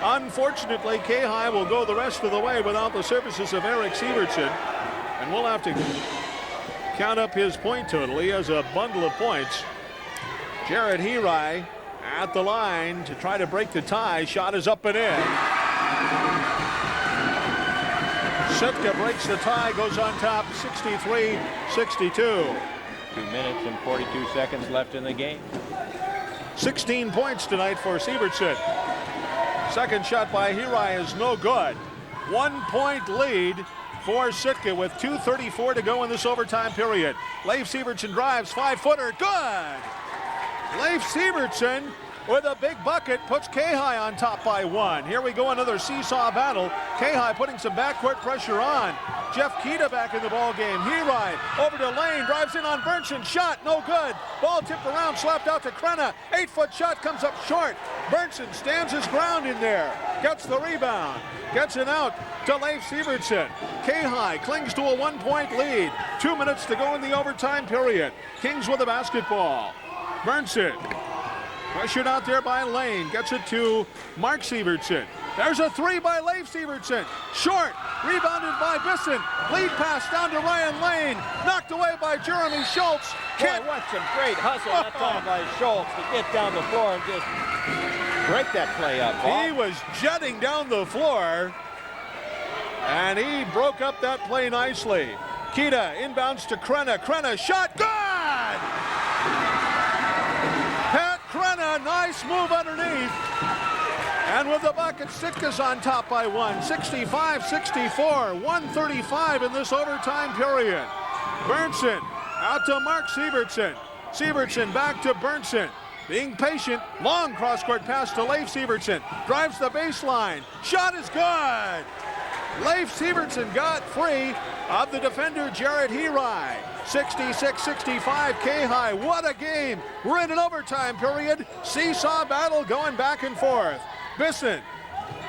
unfortunately, KayHi will go the rest of the way without the services of Eric Sievertson. And we'll have to count up his point total. He has a bundle of points. Jared KayHi at the line to try to break the tie. Shot is up and in. Sitka breaks the tie, goes on top 63-62. 2 minutes and 42 seconds left in the game. 16 points tonight for Sievertson. Second shot by KayHi is no good. 1 point lead for Sitka with 2:34 to go in this overtime period. Leif Sievertson drives, 5-footer, good! Leif Sievertson with a big bucket puts KayHi on top by 1. Here we go, another seesaw battle. KayHi putting some backcourt pressure on. Jeff Keita back in the ball game. KayHi over to Lane, drives in on Burnson, shot no good. Ball tipped around, slapped out to Krenna. 8-foot shot comes up short. Burnson stands his ground in there, gets the rebound, gets it out to Leif Sievertson. KayHi clings to a 1-point lead. 2 minutes to go in the overtime period. Kings with the basketball. Burnson pressured out there by Lane, gets it to Mark Sievertson. There's a 3 by Leif Sievertson. Short, rebounded by Bisson. Lead pass down to Ryan Lane. Knocked away by Jeremy Schultz. Boy, what some great hustle that time by Schultz to get down the floor and just break that play up, Bob. He was jetting down the floor, and he broke up that play nicely. Keita inbounds to Krenna. Krenna shot, good! Pat Krenna, nice move underneath. And with the bucket, Sitka's on top by 1, 65-64, 1:35 in this overtime period. Burnson out to Mark Sievertson. Sievertson back to Burnson. Being patient, long cross-court pass to Leif Sievertson. Drives the baseline. Shot is good. Leif Sievertson got free of the defender Jared KayHi. 66-65 KayHi. What a game. We're in an overtime period. Seesaw battle going back and forth. Bisson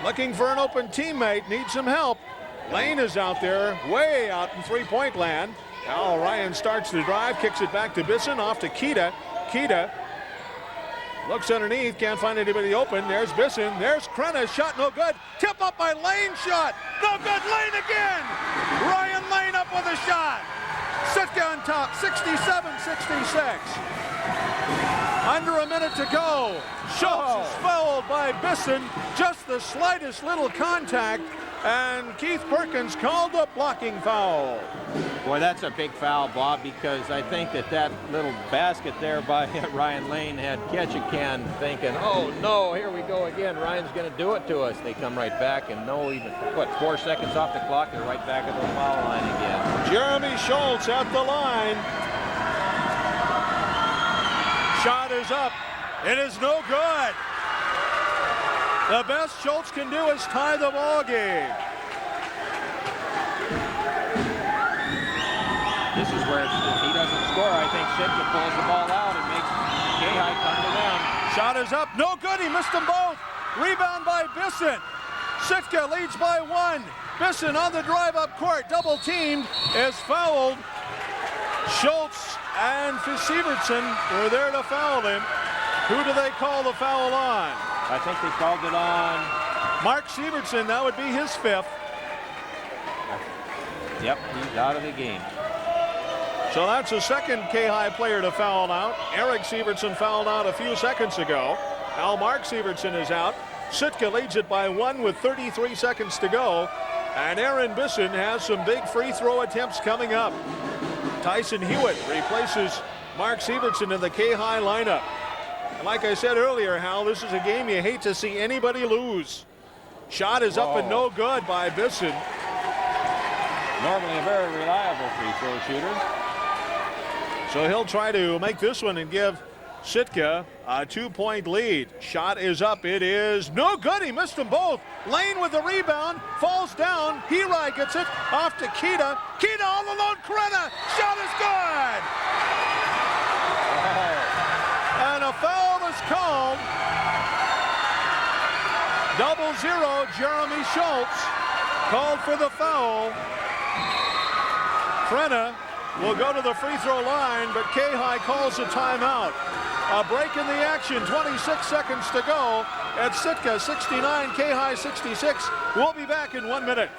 looking for an open teammate, needs some help. Lane is out there, way out in three-point land. Now Ryan starts the drive, kicks it back to Bisson, off to Keita. Keita looks underneath, can't find anybody open. There's Bisson, there's Krenna, shot no good. Tip up by Lane, shot, no good, Lane again! Ryan Lane up with a shot. Sitka on top, 67-66. Under a minute to go. Schultz is fouled by Bisson. Just the slightest little contact. And Keith Perkins called a blocking foul. Boy, that's a big foul, Bob, because I think that little basket there by Ryan Lane had Ketchikan thinking, oh no, here we go again. Ryan's going to do it to us. They come right back and no, even, 4 seconds off the clock, they're right back at the foul line again. Jeremy Schultz at the line. Shot is up. It is no good. The best Schultz can do is tie the ball game. This is where if he doesn't score, I think Sitka pulls the ball out and makes KayHi come to them. Shot is up. No good. He missed them both. Rebound by Bisson. Sitka leads by 1. Bisson on the drive up court. Double teamed. Is fouled. Schultz and Sievertson were there to foul him. Who do they call the foul on? I think they called it on Mark Sievertson. That would be his 5th. Yep, he's out of the game. So that's the second KayHi player to foul out. Eric Sievertson fouled out a few seconds ago. Now Mark Sievertson is out. Sitka leads it by 1 with 33 seconds to go. And Aaron Bisson has some big free throw attempts coming up. Tyson Hewitt replaces Mark Sievertson in the KayHi lineup. And like I said earlier, Hal, this is a game you hate to see anybody lose. Shot is up and no good by Bisson. Normally a very reliable free throw shooter. So he'll try to make this one and give Sitka a 2-point lead. Shot is up. It is no good. He missed them both. Lane with the rebound. Falls down. KayHi gets it off to Kita. Kita all alone. Krenna. Shot is good. And a foul is called. 0-0. Jeremy Schultz called for the foul. Krenna will go to the free throw line, but KayHi calls a timeout. A break in the action, 26 seconds to go. At Sitka 69, KayHi 66. We'll be back in 1 minute.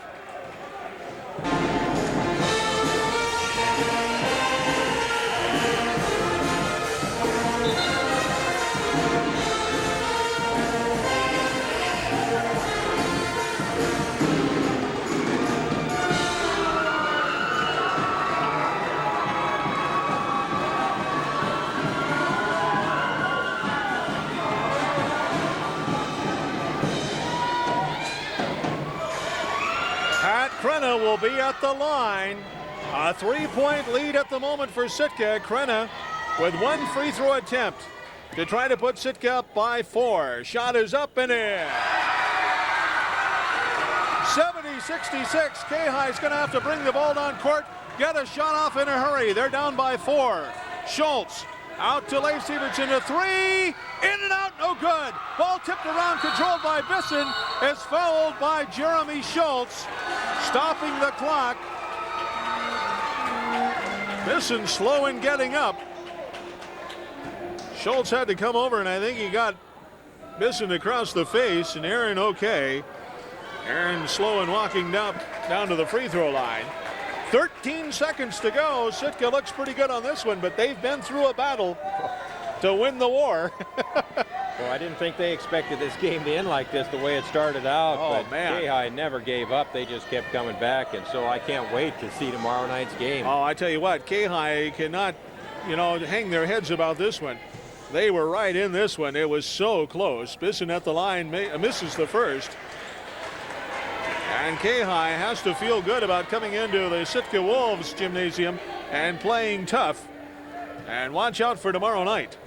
Krenna will be at the line. A 3-point lead at the moment for Sitka. Krenna with one free throw attempt to try to put Sitka up by 4. Shot is up and in. 70-66. KayHi's going to have to bring the ball down court, get a shot off in a hurry. They're down by 4. Schultz out to Leif Sievertson, a 3. In and out, no good. Ball tipped around, controlled by Bisson. It's fouled by Jeremy Schultz, stopping the clock. Bisson slow in getting up. Schultz had to come over, and I think he got Bisson across the face, and Aaron okay. Aaron slow in walking down to the free throw line. 13 seconds to go. Sitka looks pretty good on this one, but they've been through a battle to win the war. Well, I didn't think they expected this game to end like this the way it started out. Oh, but man. KayHi never gave up. They just kept coming back, and so I can't wait to see tomorrow night's game. Oh, I tell you what, KayHi cannot, hang their heads about this one. They were right in this one. It was so close. Bisson at the line misses the first. And KayHi has to feel good about coming into the Sitka Wolves gymnasium and playing tough. And watch out for tomorrow night.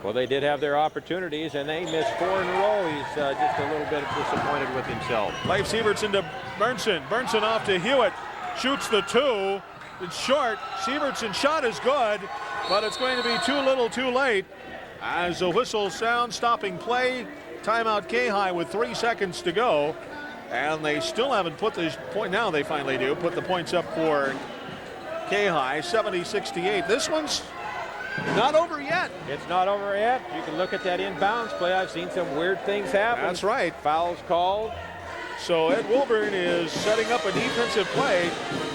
Well, they did have their opportunities, and they missed 4 in a row. He's just a little bit disappointed with himself. Leif Sievertson to Bernson. Bernson off to Hewitt. Shoots the 2. It's short. Sievertson's shot is good, but it's going to be too little too late. As the whistle sounds, stopping play. Timeout KayHi with 3 seconds to go. And they still haven't put the point. Now they finally do put the points up for KayHi, 70-68. This one's not over yet. It's not over yet. You can look at that inbounds play. I've seen some weird things happen. That's right. Fouls called. So Ed Wilburn is setting up a defensive play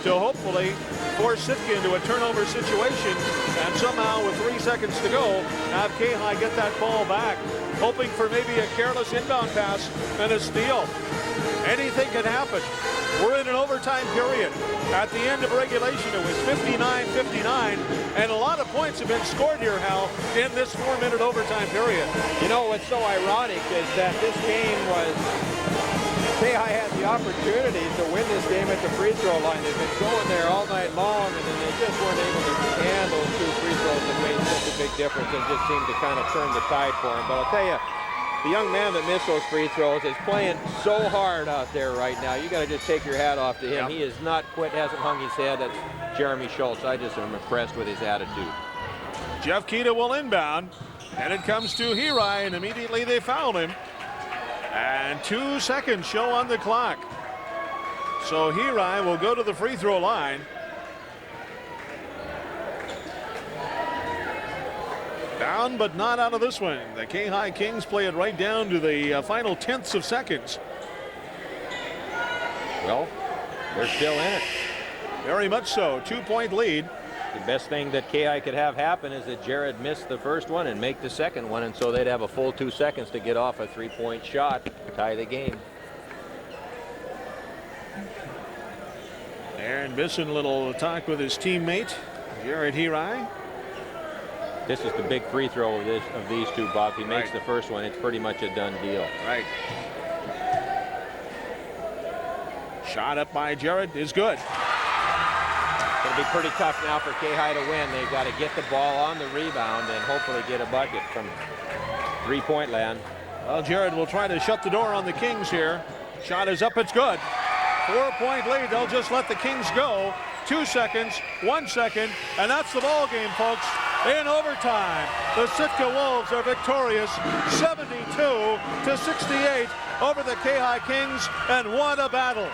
to hopefully force Sitka into a turnover situation, and somehow with 3 seconds to go, have KayHi get that ball back, hoping for maybe a careless inbound pass and a steal. Anything can happen. We're in an overtime period. At the end of regulation, it was 59-59, and a lot of points have been scored here, Hal, in this 4-minute overtime period. You know what's so ironic is that this game was, KayHi had the opportunity to win this game at the free throw line. They've been going there all night long, and then they just weren't able to hand those 2 free throws that made such a big difference and just seemed to kind of turn the tide for him. But I'll tell you, the young man that missed those free throws is playing so hard out there right now. You got to just take your hat off to him. Yep. He has not quit, hasn't hung his head. That's Jeremy Schultz. I just am impressed with his attitude. Jeff Kita will inbound, and it comes to KayHi, and immediately they fouled him. And 2 seconds show on the clock. So KayHi will go to the free throw line. Down, but not out of this one. The KayHi Kings play it right down to the final tenths of seconds. Well, they're still in it. Very much so. 2-point lead. The best thing that KayHi could have happen is that Jared missed the first one and make the second one, and so they'd have a full 2 seconds to get off a 3-point shot, tie the game. Aaron Bisson, a little talk with his teammate, Jared KayHi. This is the big free throw of these two, Bob. If he makes the first one, it's pretty much a done deal. Right. Shot up by Jared is good. It's going to be pretty tough now for KayHi to win. They've got to get the ball on the rebound and hopefully get a bucket from three-point land. Well, Jared will try to shut the door on the Kings here. Shot is up, it's good. 4-point lead, they'll just let the Kings go. 2 seconds, 1 second, and that's the ball game, folks. In overtime, the Sitka Wolves are victorious 72-68 over the KayHi Kings, and what a battle.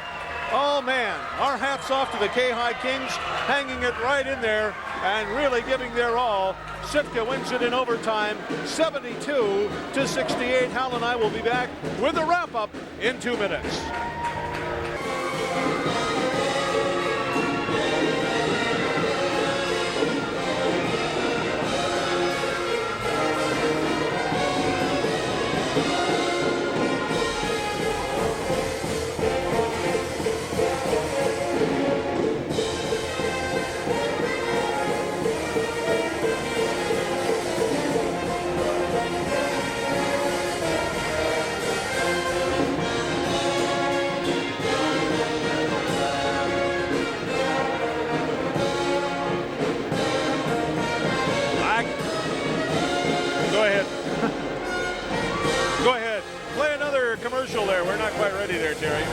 Oh man, our hats off to the KayHi Kings, hanging it right in there and really giving their all. Sitka wins it in overtime, 72-68. Hal and I will be back with a wrap-up in 2 minutes. Go ahead. Play another commercial there. We're not quite ready there, Terry.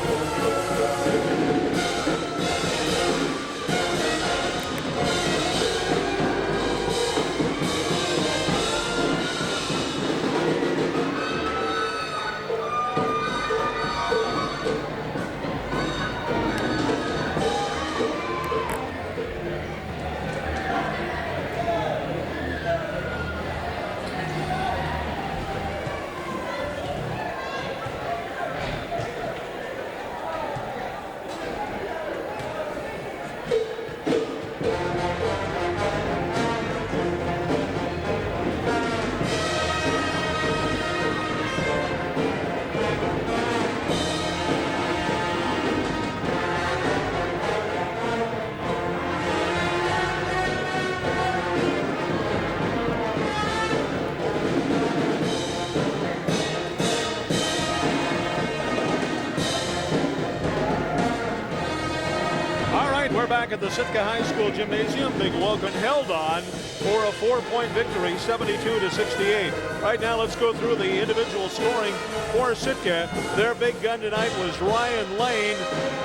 We're back at the Sitka High School Gymnasium. Big Woken held on for a 4-point victory, 72-68. Right now, let's go through the individual scoring for Sitka. Their big gun tonight was Ryan Lane.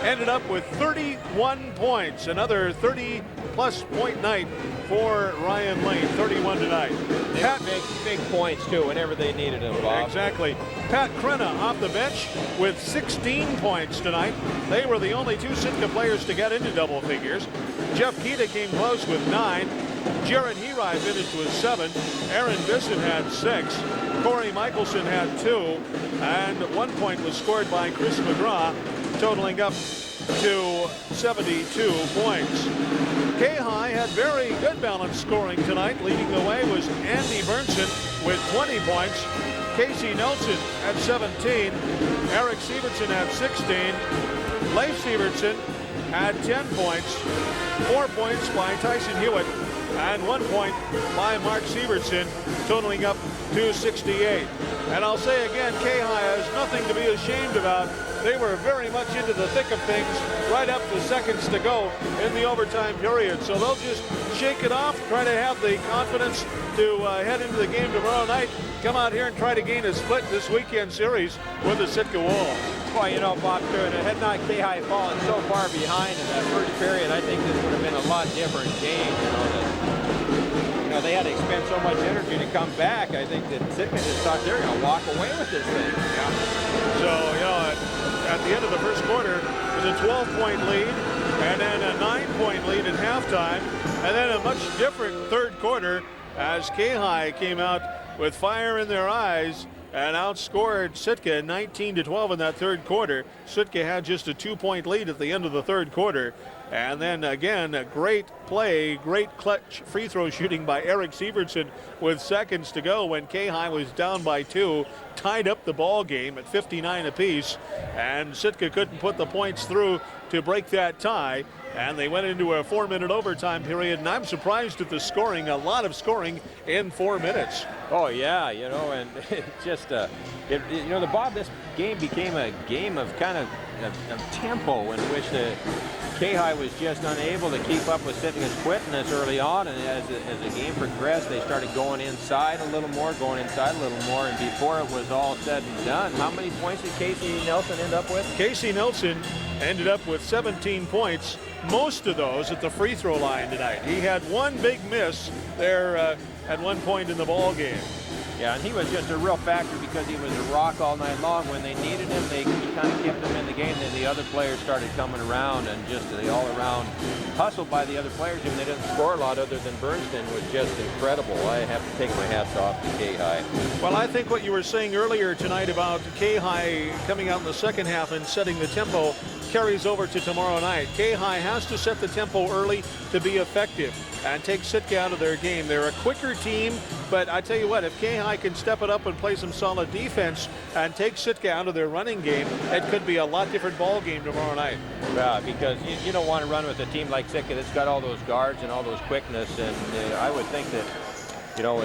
Ended up with 31 points. Another 30-plus point night for Ryan Lane. 31 tonight. They had big points, too, whenever they needed them, Bob. Exactly. Pat Krenna off the bench with 16 points tonight. They were the only two Sitka players to get into double figures. Jeff Keita came close with 9. Jared Herai finished with 7. Aaron Bisson had 6. Corey Michelson had 2. And 1 point was scored by Chris McGraw, totaling up to 72 points. KayHi had very good balanced scoring tonight. Leading the way was Andy Burnson with 20 points. Casey Nelson at 17. Eric Sievertson at 16. Leif Sievertson had 10 points. 4 points by Tyson Hewitt and 1 point by Mark Sievertson, totaling up to 68. And I'll say again, KayHi has nothing to be ashamed about. They were very much into the thick of things right up to seconds to go in the overtime period. So they'll just shake it off, try to have the confidence to head into the game tomorrow night, come out here and try to gain a split this weekend series with the Sitka Wolves. Well, you know, Bob, had not KayHi fallen so far behind in that first period, I think this would have been a lot different game. You know, they had to expend so much energy to come back. I think that Sitka just thought they were going to walk away with this thing. Yeah. So, you know, at the end of the first quarter, it was a 12-point lead, and then a 9-point lead at halftime, and then a much different third quarter as KayHi came out with fire in their eyes and outscored Sitka 19-12 in that third quarter. Sitka had just a 2-point lead at the end of the third quarter. And then again, a great play, great clutch free throw shooting by Eric Sievertson with seconds to go when KayHi was down by 2, tied up the ball game at 59 apiece. And Sitka couldn't put the points through to break that tie. And they went into a 4-minute overtime period, and I'm surprised at the scoring, a lot of scoring in 4 minutes. Oh, yeah, you know, and it just, you know, this game became a game of kind of tempo in which the KayHi was just unable to keep up with Sitka's quickness early on, and as the game progressed, they started going inside a little more, and before it was all said and done, how many points did Casey Nelson end up with? Casey Nelson ended up with 17 points, most of those at the free throw line tonight. He had one big miss there at one point in the ball game. Yeah, and he was just a real factor because he was a rock all night long. When they needed him, he kind of kept them in the game. Then the other players started coming around, and just the all-around hustle by the other players, even they didn't score a lot other than Bernstein, was just incredible. I have to take my hats off to KayHi. Well, I think what you were saying earlier tonight about KayHi coming out in the second half and setting the tempo carries over to tomorrow night. KayHi has to set the tempo early to be effective and take Sitka out of their game. They're a quicker team, but I tell you what, if KayHi can step it up and play some solid defense and take Sitka out of their running game, it could be a lot different ball game tomorrow night. Yeah, because you don't want to run with a team like Sitka that's got all those guards and all those quickness, and I would think that, you know,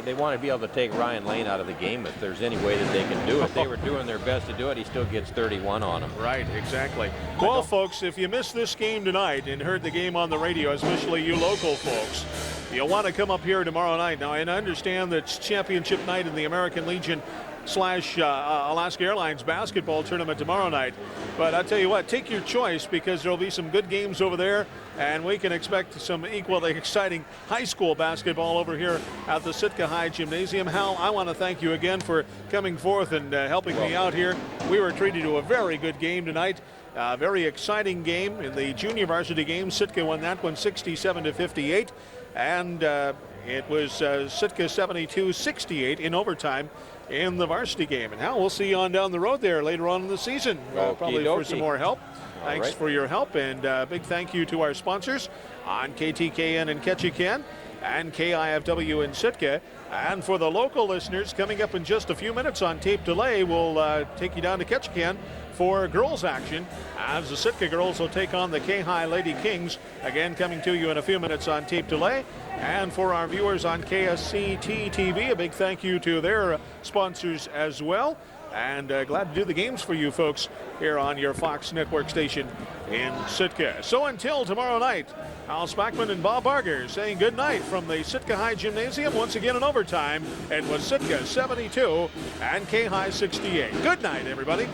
they want to be able to take Ryan Lane out of the game if there's any way that they can do it. They were doing their best to do it. He still gets 31 on them. Right, exactly. Well, folks, if you missed this game tonight and heard the game on the radio, especially you local folks, you'll want to come up here tomorrow night. Now, and I understand that it's championship night in the American Legion / Alaska Airlines basketball tournament tomorrow night. But I tell you what, take your choice, because there'll be some good games over there, and we can expect some equally exciting high school basketball over here at the Sitka High Gymnasium. Hal, I want to thank you again for coming forth and helping me out here. We were treated to a very good game tonight. Very exciting game in the junior varsity game. Sitka won that one 67-58, and it was Sitka 72-68 in overtime in the varsity game. And Hal, we'll see you on down the road there later on in the season, probably for some more help. Thanks for your help, and big thank you to our sponsors on KTKN in Ketchikan and KIFW in Sitka. And for the local listeners, coming up in just a few minutes on tape delay, we'll take you down to Ketchikan for girls action, as the Sitka girls will take on the KayHi Lady Kings. Again, coming to you in a few minutes on tape delay. And for our viewers on KSCT TV, a big thank you to their sponsors as well. And glad to do the games for you folks here on your Fox Network station in Sitka. So until tomorrow night, Al Spackman and Bob Barger saying good night from the Sitka High Gymnasium. Once again in overtime, it was Sitka 72 and KayHi 68. Good night, everybody.